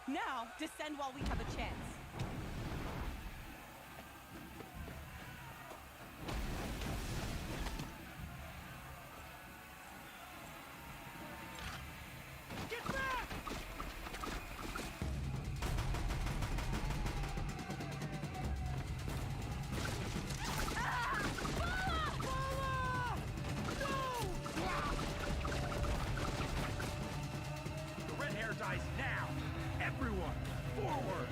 Now, descend while we have a chance. Get back! The red hair dies now! Everyone, forward!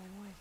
going white.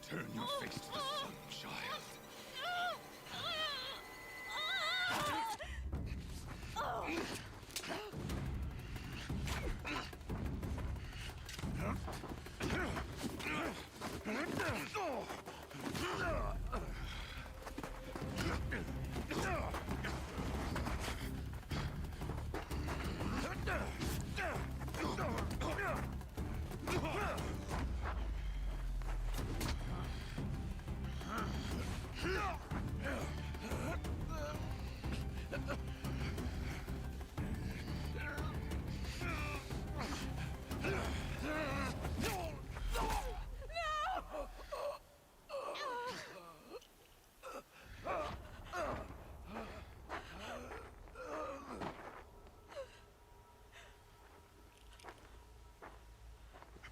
Turn your face to the sun, child.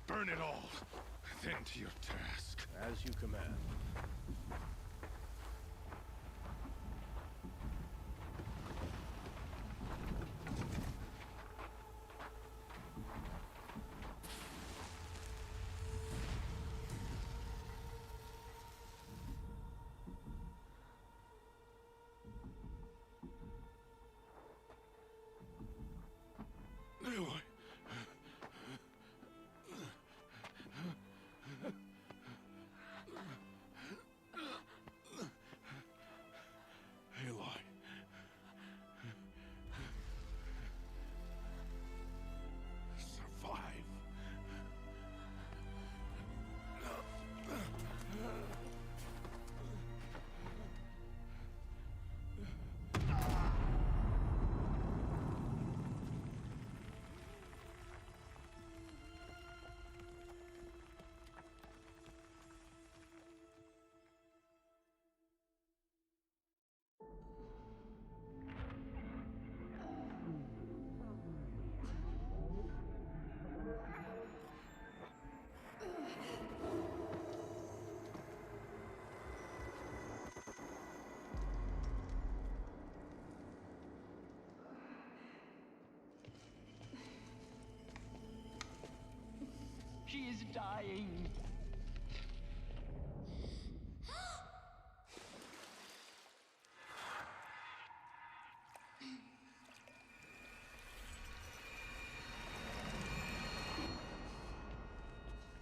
Burn it all, then to your task. As you command. Aloy. Aloy. Survive. She is dying.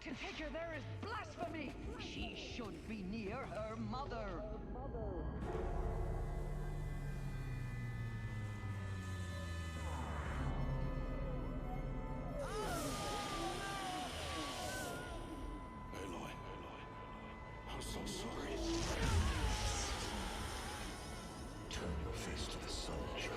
To take her there is blasphemy. She should be near her mother. Aloy. I'm so sorry. Turn your face to the sun, child.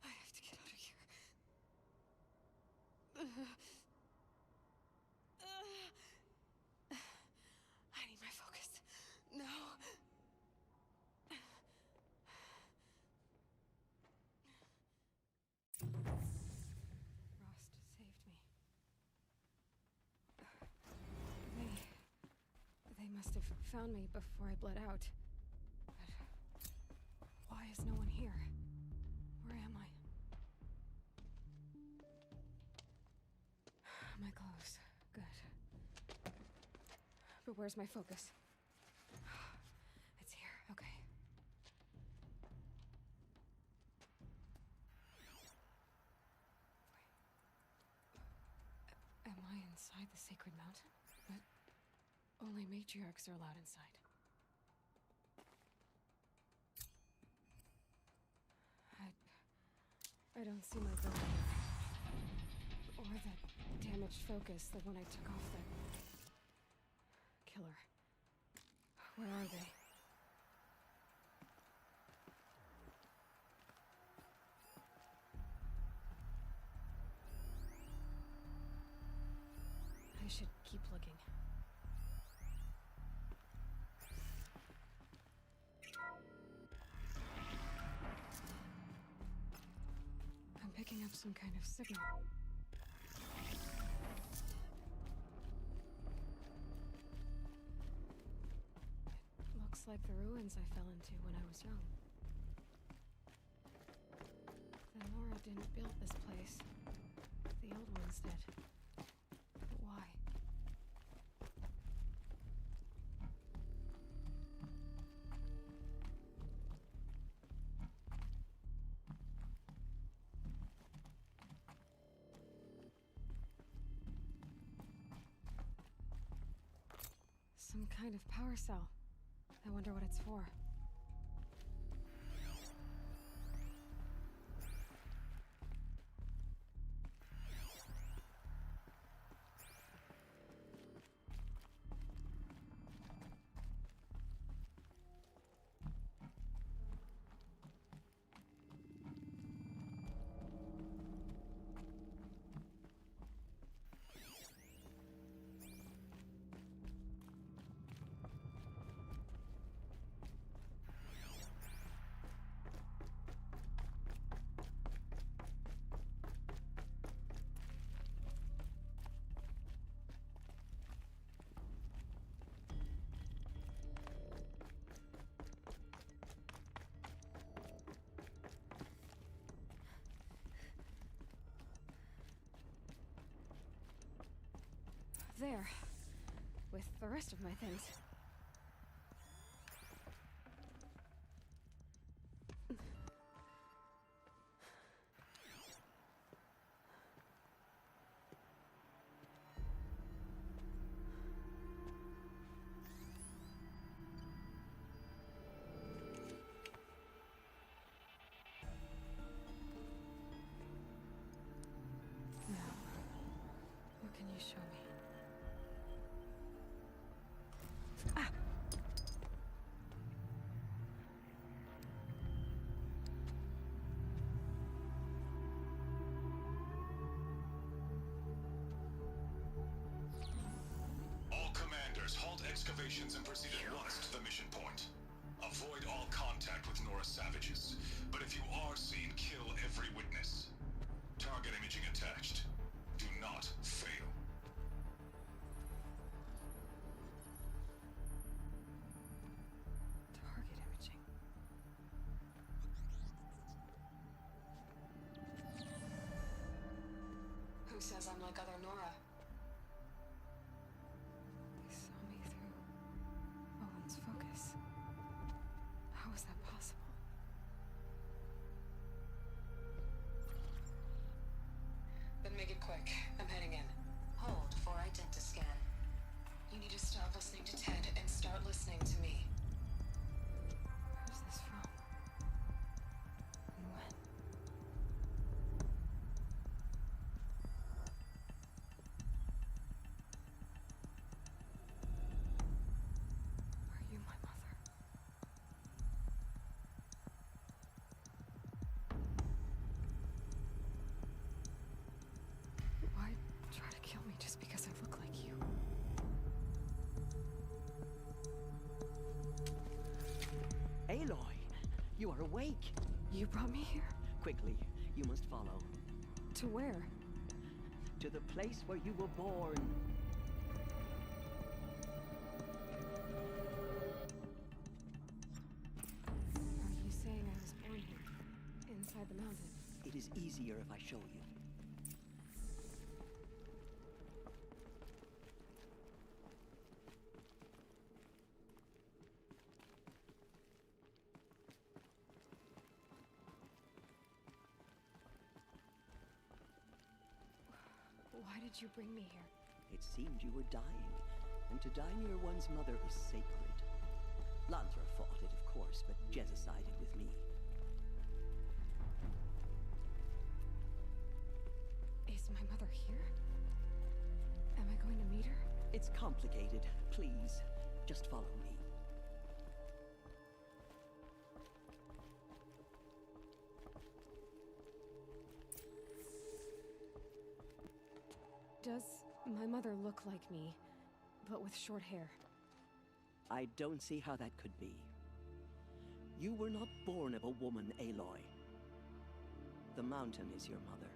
I have to get out of here. I need my focus. No. Rost saved me. They must have found me before I bled out. But why is no one here? Where am I? My clothes. But where's my focus? It's here, okay. Am I inside the sacred mountain? But only matriarchs are allowed inside. I don't see my building. Or that damaged focus, the one I took off the killer. Where are they? I should keep looking. I'm picking up some kind of signal. It looks like the ruins I fell into when I was young. The Nora didn't build this place. The old ones did. But why? Some kind of power cell. I wonder what it's for. There. With the rest of my things. Now, what can you show me? All commanders, halt excavations and proceed at once to the mission point. Avoid all contact with Nora savages, but if you are seen, kill every witness. Target imaging attached. Do not fail. Target imaging. Who says I'm like other Nora? They saw me through Owen's focus. How is that possible? Then make it quick. I'm heading in. Hold for identiscan. You need to stop listening to Ted and start listening to me. Where's this from? And when? Are you my mother? Why try to kill me just because I look like you? Aloy, you are awake. You brought me here? Quickly, you must follow. To where? To the place where you were born. Are you saying I was born here? Inside the mountain? It is easier if I show you. Why did you bring me here? It seemed you were dying, and to die near one's mother is sacred. Lantra fought it, of course, but Jezza sided with me. Is my mother here? Am I going to meet her? It's complicated. Please, just follow me. Does my mother look like me, but with short hair? I don't see how that could be. You were not born of a woman, Aloy. The mountain is your mother.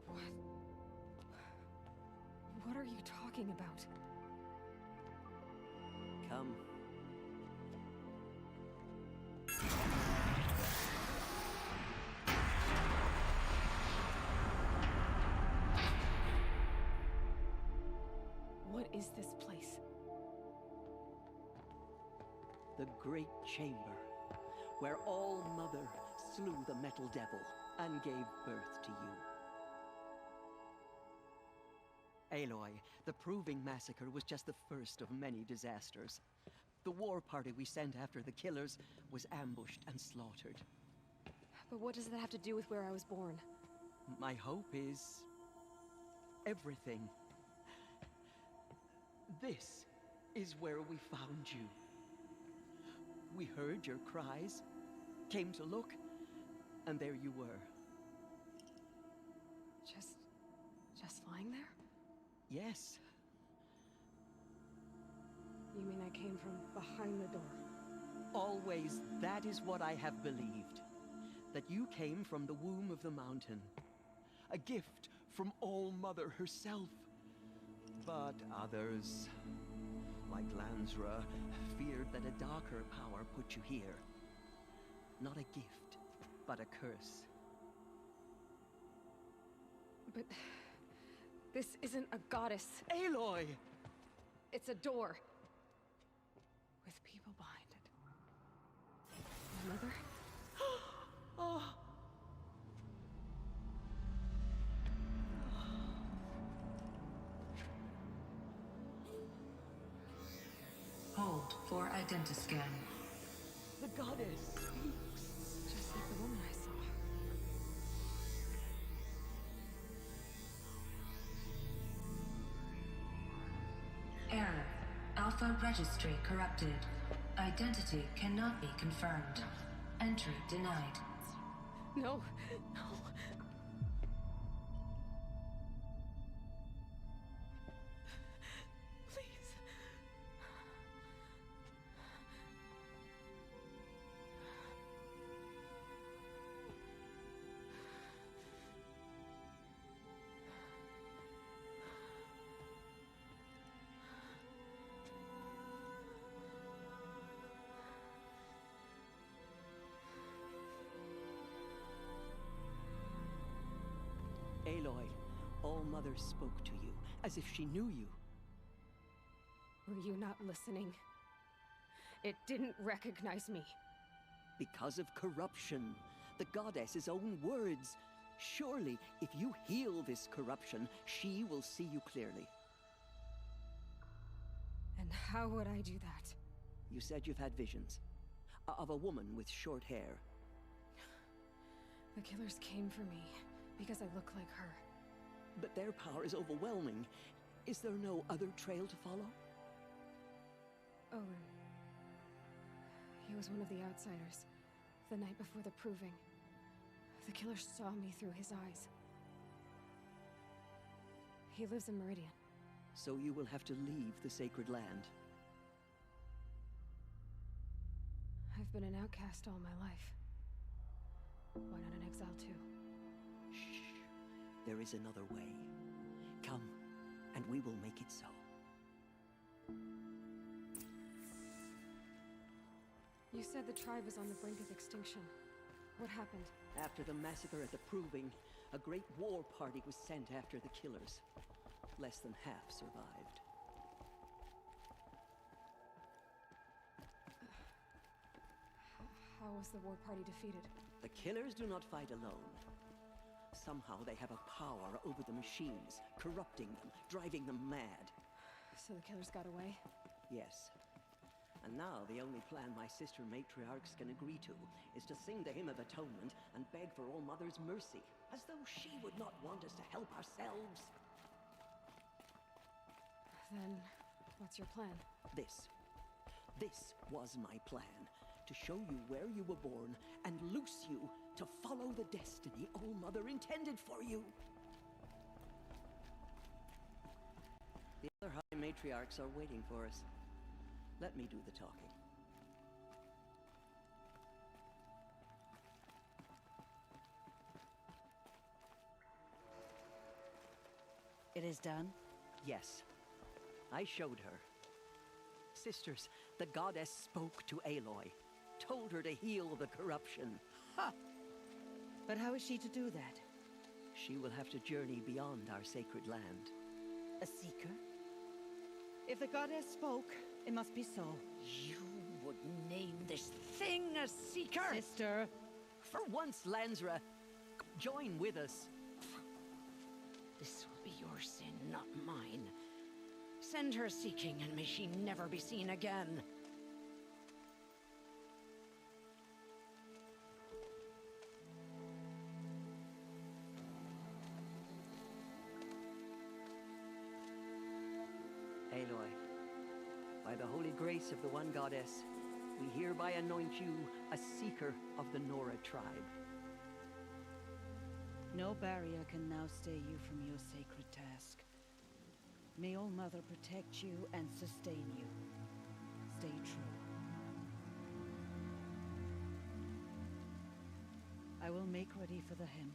What? What are you talking about? Come. What is this place? The Great Chamber, where All-Mother slew the Metal Devil and gave birth to you. Aloy, the Proving Massacre was just the first of many disasters. The war party we sent after the killers was ambushed and slaughtered. But what does that have to do with where I was born? My hope is... everything. This is where we found you. We heard your cries, came to look, and there you were. Just lying there? Yes. You mean I came from behind the door? Always, that is what I have believed. That you came from the womb of the mountain. A gift from All-Mother herself. But others, like Lansra, feared that a darker power put you here. Not a gift, but a curse. But... this isn't a goddess. Aloy! It's a door. With people behind it. My mother? Oh. Hold for identiscan. The goddess speaks. Just like the woman I saw. Error. Alpha registry corrupted. Identity cannot be confirmed. Entry denied. No, no. Please. Aloy, All-Mother spoke to you, as if she knew you. Were you not listening? It didn't recognize me. Because of corruption. The goddess's own words. Surely, if you heal this corruption, she will see you clearly. And how would I do that? You said you've had visions. Of a woman with short hair. The killers came for me because I look like her. But their power is overwhelming. Is there no other trail to follow? Owen. He was one of the outsiders. The night before the Proving. The killer saw me through his eyes. He lives in Meridian. So you will have to leave the sacred land. I've been an outcast all my life. Why not an exile too? Shh. There is another way. Come, and we will make it so. You said the tribe was on the brink of extinction. What happened? After the massacre at the Proving, a great war party was sent after the killers. Less than half survived. How was the war party defeated? The killers do not fight alone. Somehow they have a power over the machines, corrupting them, driving them mad. So the killers got away? Yes. And now the only plan my sister matriarchs can agree to is to sing the Hymn of Atonement and beg for All Mother's mercy, as though she would not want us to help ourselves. Then, what's your plan? This was my plan. To show you where you were born and loose you to follow the destiny All Mother intended for you. The other High Matriarchs are waiting for us. Let me do the talking. It is done? Yes. I showed her. Sisters, the goddess spoke to Aloy, told her to heal the corruption. Ha! But how is she to do that? She will have to journey beyond our sacred land. A seeker? If the goddess spoke, it must be so. You would name this thing a seeker? Sister! For once, Lansra, join with us. This will be your sin, not mine. Send her seeking, and may she never be seen again. Aloy, by the holy grace of the one goddess, we hereby anoint you a seeker of the Nora tribe. No barrier can now stay you from your sacred task. May All Mother protect you and sustain you. Stay true. I will make ready for the hymn.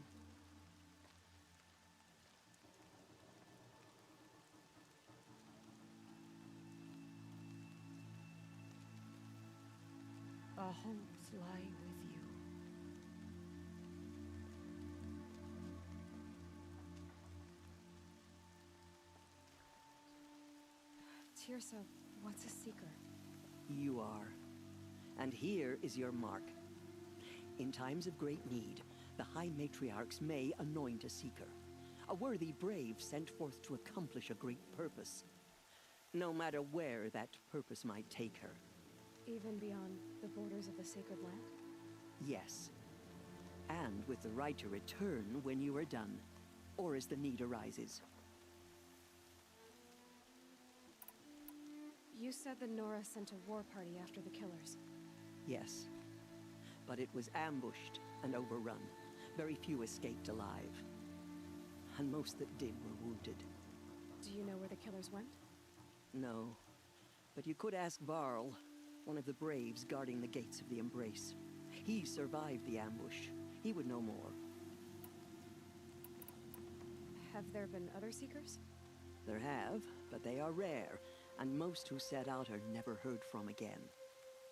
Our hopes lie with you. Tirsa, what's a seeker? You are. And here is your mark. In times of great need, the High Matriarchs may anoint a seeker. A worthy brave sent forth to accomplish a great purpose. No matter where that purpose might take her. Even beyond the borders of the sacred land? Yes. And with the right to return when you are done, or as the need arises. You said the Nora sent a war party after the killers. Yes. But it was ambushed and overrun. Very few escaped alive. And most that did were wounded. Do you know where the killers went? No. But you could ask Varl, one of the braves guarding the gates of the Embrace. He survived the ambush. He would know more. Have there been other seekers? There have, but they are rare, and most who set out are never heard from again.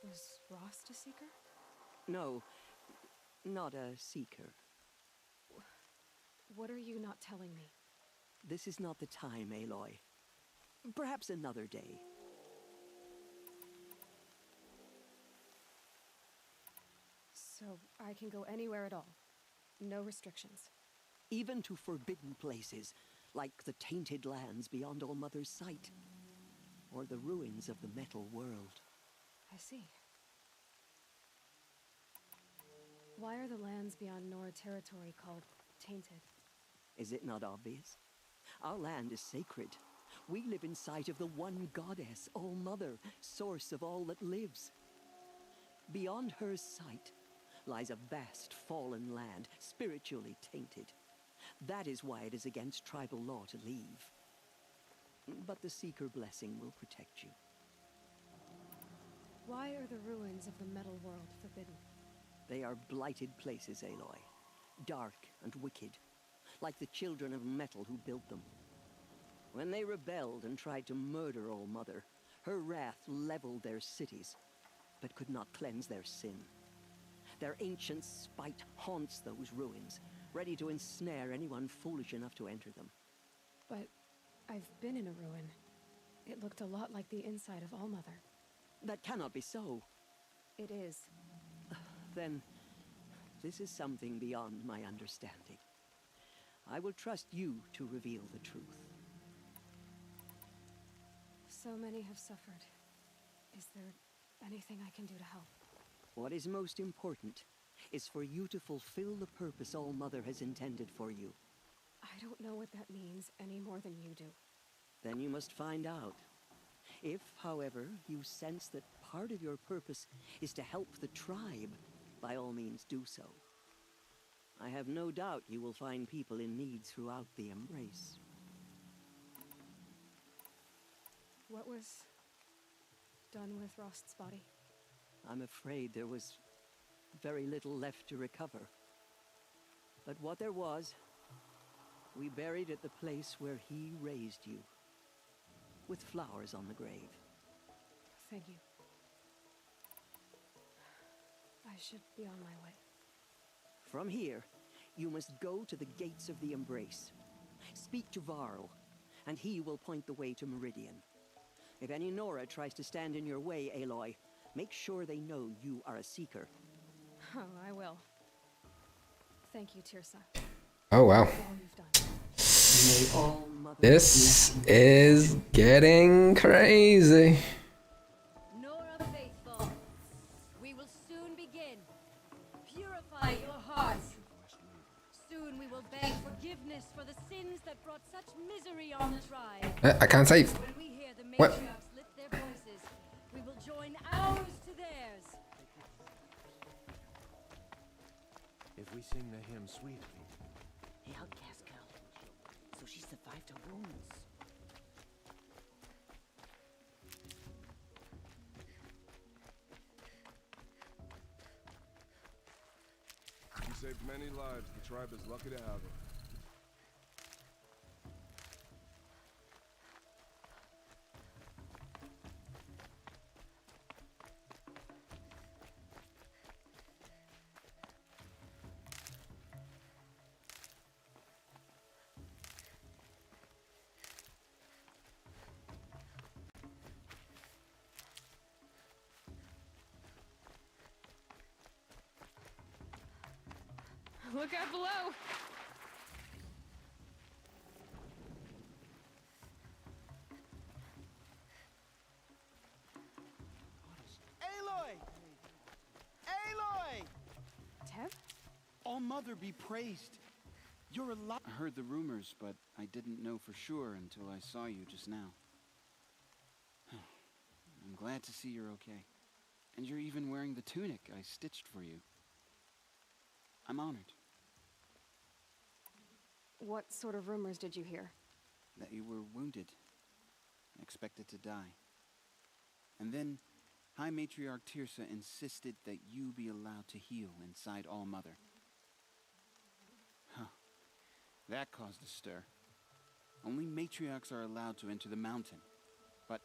Was Rost a seeker? No, not a seeker. What are you not telling me? This is not the time, Aloy. Perhaps another day. So I can go anywhere at all? No restrictions? Even to forbidden places, like the tainted lands beyond All Mother's sight. Or the ruins of the metal world. I see. Why are the lands beyond Nora territory called tainted? Is it not obvious? Our land is sacred. We live in sight of the one goddess, All Mother, source of all that lives. Beyond her sight lies a vast fallen land, spiritually tainted. That is why it is against tribal law to leave. But the Seeker blessing will protect you. Why are the ruins of the metal world forbidden? They are blighted places, Aloy. Dark and wicked, like the children of metal who built them. When they rebelled and tried to murder All Mother, her wrath leveled their cities, but could not cleanse their sin. Their ancient spite haunts those ruins, ready to ensnare anyone foolish enough to enter them. But I've been in a ruin. It looked a lot like the inside of All Mother. That cannot be so. It is. Then, this is something beyond my understanding. I will trust you to reveal the truth. So many have suffered. Is there anything I can do to help? What is most important is for you to fulfill the purpose All Mother has intended for you. I don't know what that means any more than you do. Then you must find out. If, however, you sense that part of your purpose is to help the tribe, by all means do so. I have no doubt you will find people in need throughout the Embrace. What was done with Rost's body? I'm afraid there was very little left to recover. But what there was, we buried at the place where he raised you, with flowers on the grave. Thank you. I should be on my way. From here, you must go to the gates of the Embrace. Speak to Varl, and he will point the way to Meridian. If any Nora tries to stand in your way, Aloy, make sure they know you are a Seeker. Oh, I will. Thank you, Tirsa. Oh, wow. This is getting crazy. Nora faithful, we will soon begin. Purify your hearts. Soon we will beg forgiveness for the sins that brought such misery on the tribe. I can't save. When we hear the What? matriarchs lift their voices, we will join ours to theirs. If we sing the hymn sweetly. The outcast girl. So she survived her wounds. She saved many lives. The tribe is lucky to have her. Look out below! Aloy! Aloy! Tev? All Mother be praised. You're alive. I heard the rumors, but I didn't know for sure until I saw you just now. I'm glad to see you're okay. And you're even wearing the tunic I stitched for you. I'm honored. What sort of rumors did you hear? That you were wounded. Expected to die. And then High Matriarch Tirsa insisted that you be allowed to heal inside All Mother. Huh. That caused a stir. Only matriarchs are allowed to enter the mountain. But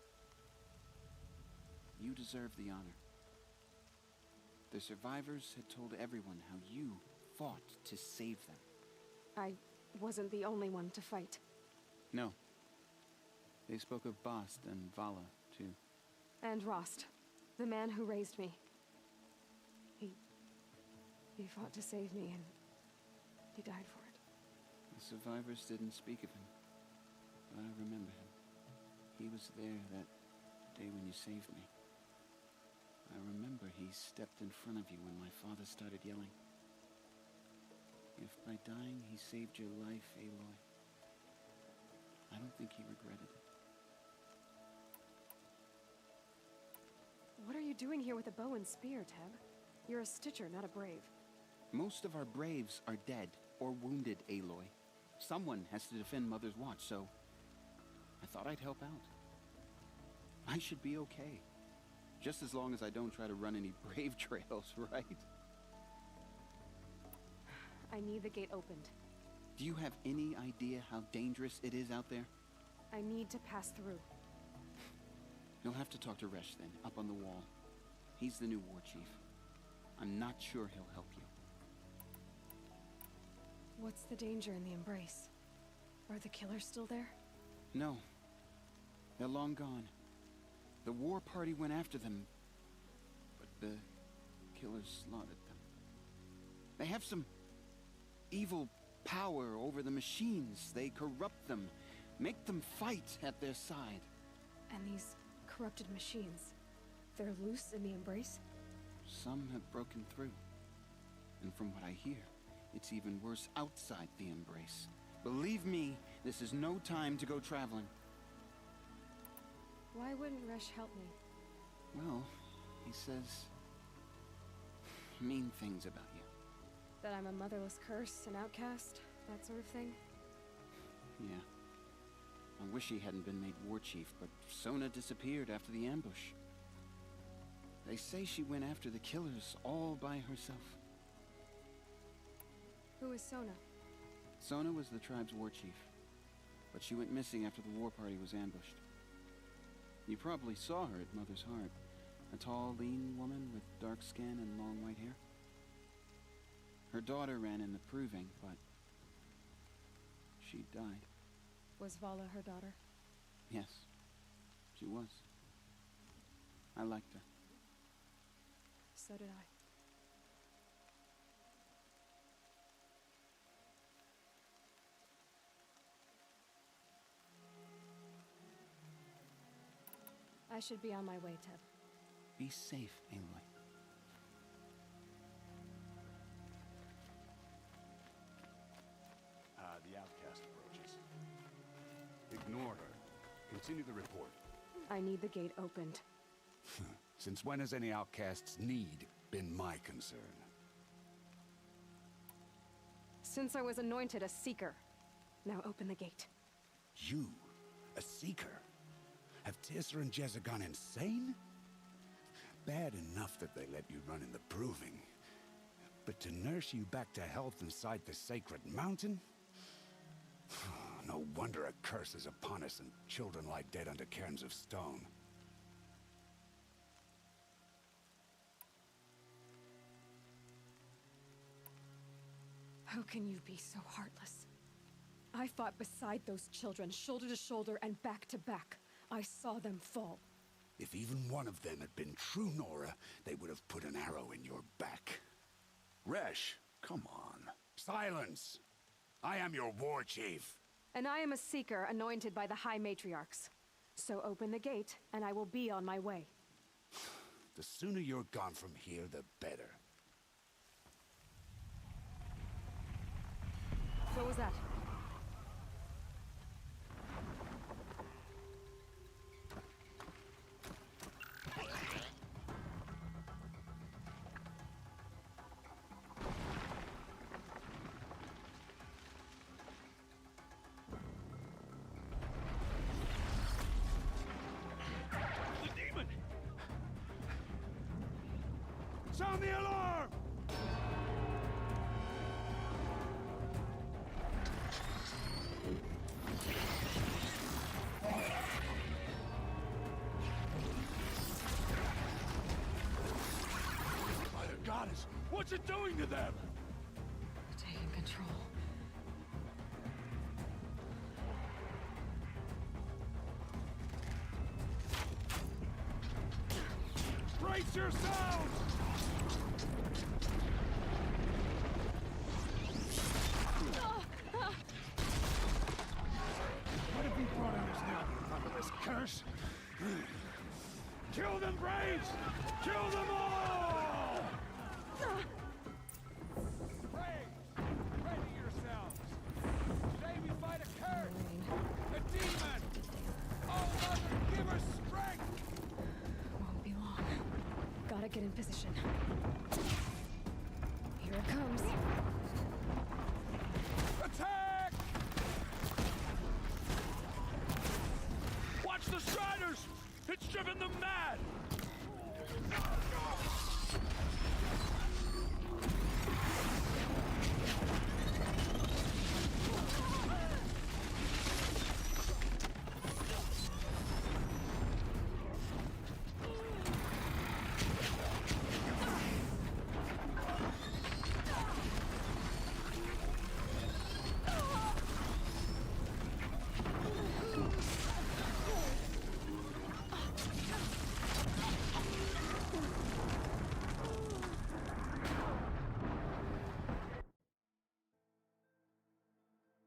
you deserve the honor. The survivors had told everyone how you fought to save them. I wasn't the only one to fight. No. They spoke of Bast and Vala, too. And Rost, the man who raised me. He fought to save me, and he died for it. The survivors didn't speak of him, but I remember him. He was there that day when you saved me. I remember he stepped in front of you when my father started yelling. If by dying he saved your life, Aloy, I don't think he regretted it. What are you doing here with a bow and spear, Teb? You're a Stitcher, not a Brave. Most of our Braves are dead or wounded, Aloy. Someone has to defend Mother's Watch, so I thought I'd help out. I should be okay. Just as long as I don't try to run any Brave trails, right? I need the gate opened. Do you have any idea how dangerous it is out there? I need to pass through. You'll have to talk to Resh then, up on the wall. He's the new war chief. I'm not sure he'll help you. What's the danger in the Embrace? Are the killers still there? No. They're long gone. The war party went after them, but the killers slaughtered them. They have some evil power over the machines. They corrupt them, make them fight at their side. And these corrupted machines, they're loose in the Embrace? Some have broken through. And from what I hear, it's even worse outside the Embrace. Believe me, this is no time to go traveling. Why wouldn't Resh help me? Well, he says mean things about you. That I'm a motherless curse, an outcast, that sort of thing? Yeah. I wish he hadn't been made war chief, but Sona disappeared after the ambush. They say she went after the killers all by herself. Who is Sona? Sona was the tribe's war chief, but she went missing after the war party was ambushed. You probably saw her at Mother's Heart. A tall, lean woman with dark skin and long white hair. Her daughter ran in the proving, but she died. Was Vala her daughter? Yes, she was. I liked her. So did I. I should be on my way, Teb. Be safe, Aloy. The outcast approaches. Ignore her. Continue the report. I need the gate opened. Since when has any outcast's need been my concern? Since I was anointed a seeker. Now open the gate. You? A seeker? Have Tissa and Jezza gone insane? Bad enough that they let you run in the proving. But to nurse you back to health inside the sacred mountain? No wonder a curse is upon us and children lie dead under cairns of stone. How can you be so heartless? I fought beside those children, shoulder to shoulder and back to back. I saw them fall. If even one of them had been true Nora, they would have put an arrow in your back. Resh, come on. Silence! I am your war chief. And I am a seeker anointed by the High Matriarchs. So open the gate, and I will be on my way. The sooner you're gone from here, the better. What was that? Sound the alarm! By the goddess, what's it doing to them? Taking control. Brace yourselves! What have we brought on us now, you motherless curse? Kill them, Braves! Kill them all! Braves, ready yourselves! Today we fight a curse! A demon! Oh, Mother, give us strength! Won't be long. Gotta get in position. Here it comes. Attack! Watch the Striders! It's driven them mad!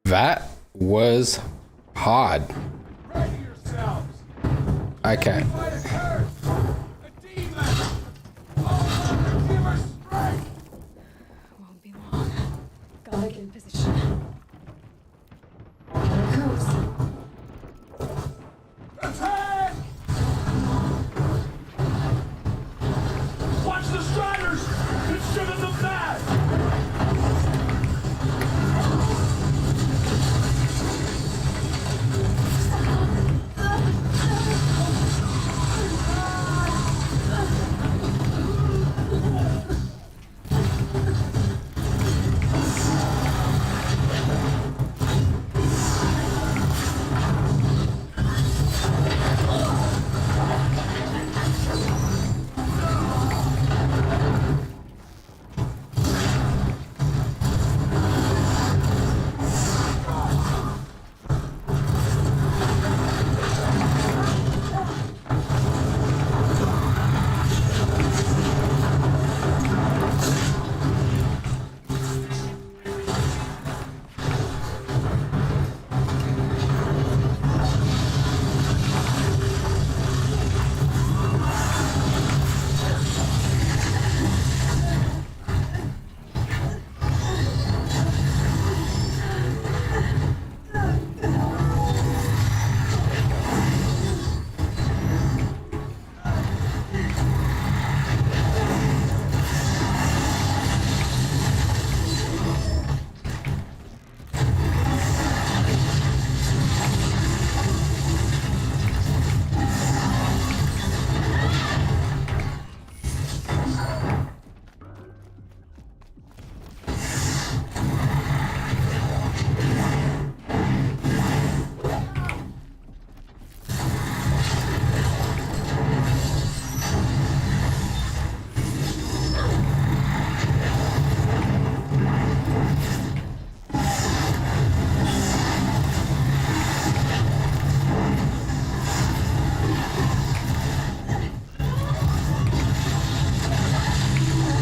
That was hard. Ready yourselves. Okay. Fight a curse. A demon. Oh, Mother, give her strength. Won't be long. Gotta get in position. Here it goes. Attack! Watch the Striders! It's driven them mad!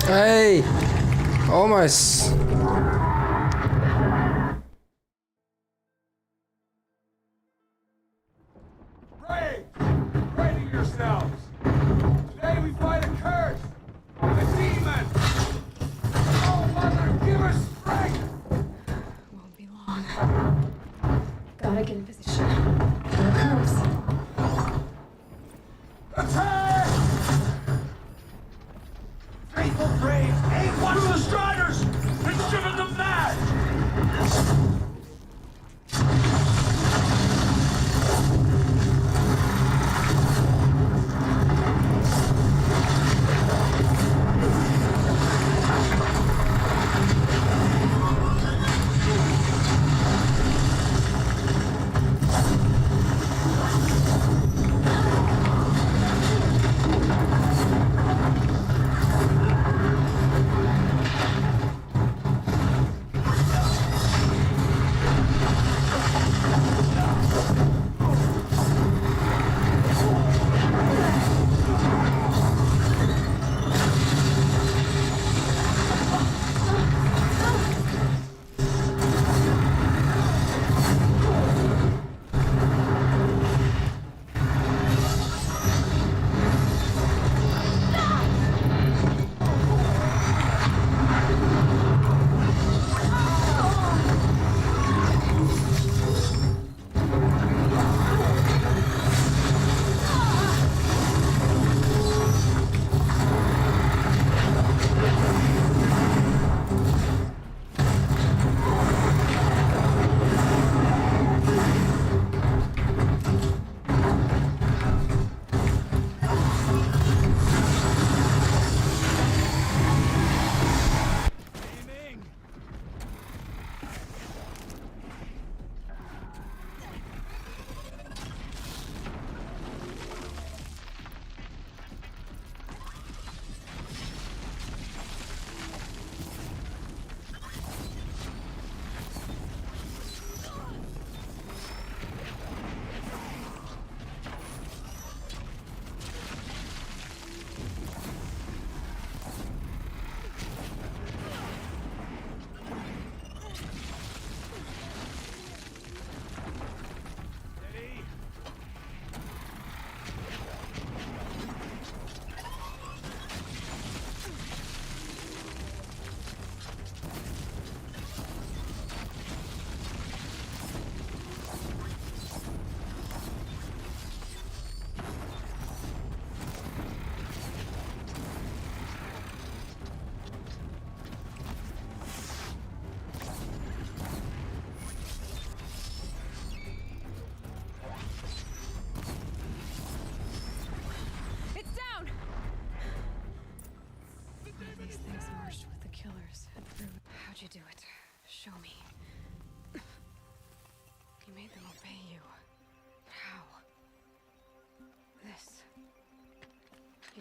Hey! Almost. Brave! Ready yourselves! Today we fight a curse! A demon! Oh, Mother, give her strength! Won't be long. Gotta get in position. Here it comes. Attack! Faithful Braves, aim one of the Striders! It's driven them mad!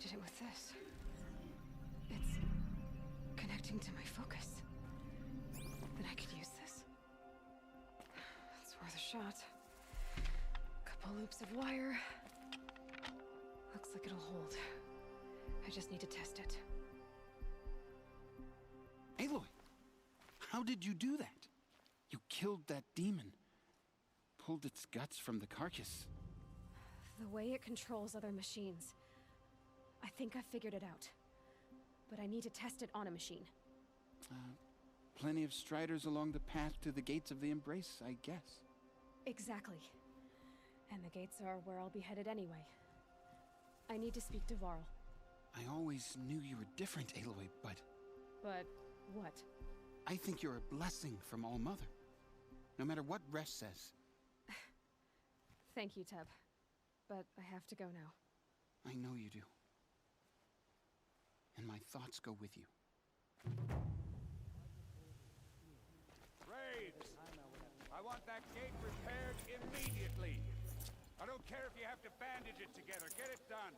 did it with this. It's connecting to my focus. Then I could use this. It's worth a shot. Couple loops of wire. Looks like it'll hold. I just need to test it. Aloy, how did you do that? You killed that demon. Pulled its guts from the carcass. The way it controls other machines. I think I figured it out. But I need to test it on a machine. Plenty of striders along the path to the gates of the Embrace, I guess. Exactly. And the gates are where I'll be headed anyway. I need to speak to Varl. I always knew you were different, Aloy, but... But what? I think you're a blessing from All-Mother. No matter what Resh says. Thank you, Teb. But I have to go now. I know you do. And my thoughts go with you. Braves! I want that gate repaired immediately. I don't care if you have to bandage it together. Get it done.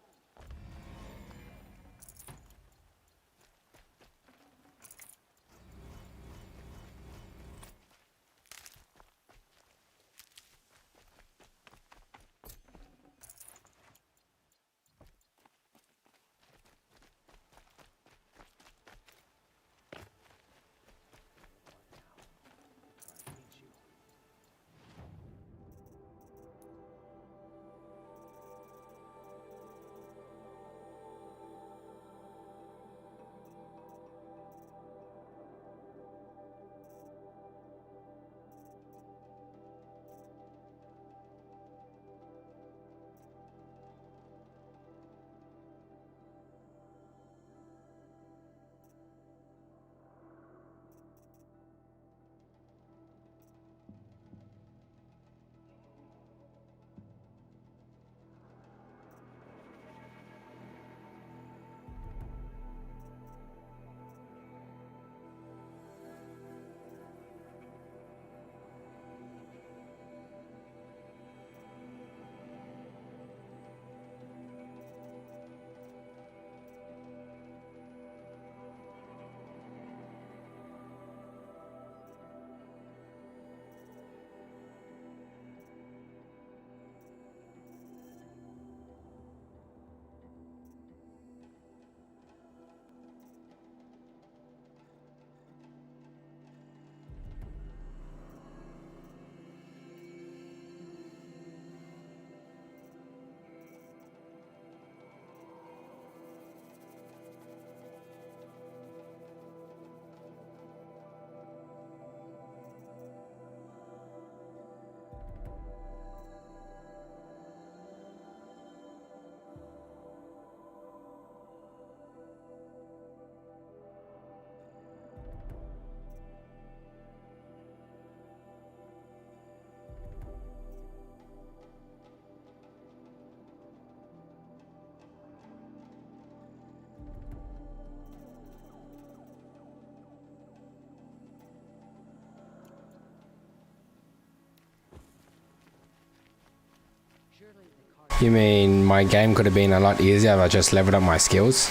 You mean my game could have been a lot easier if I just leveled up my skills?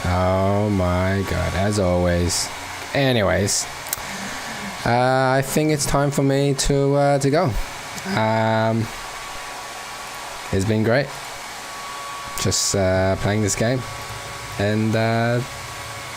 Oh my god, as always. Anyways, I think it's time for me to go. It's been great just playing this game, and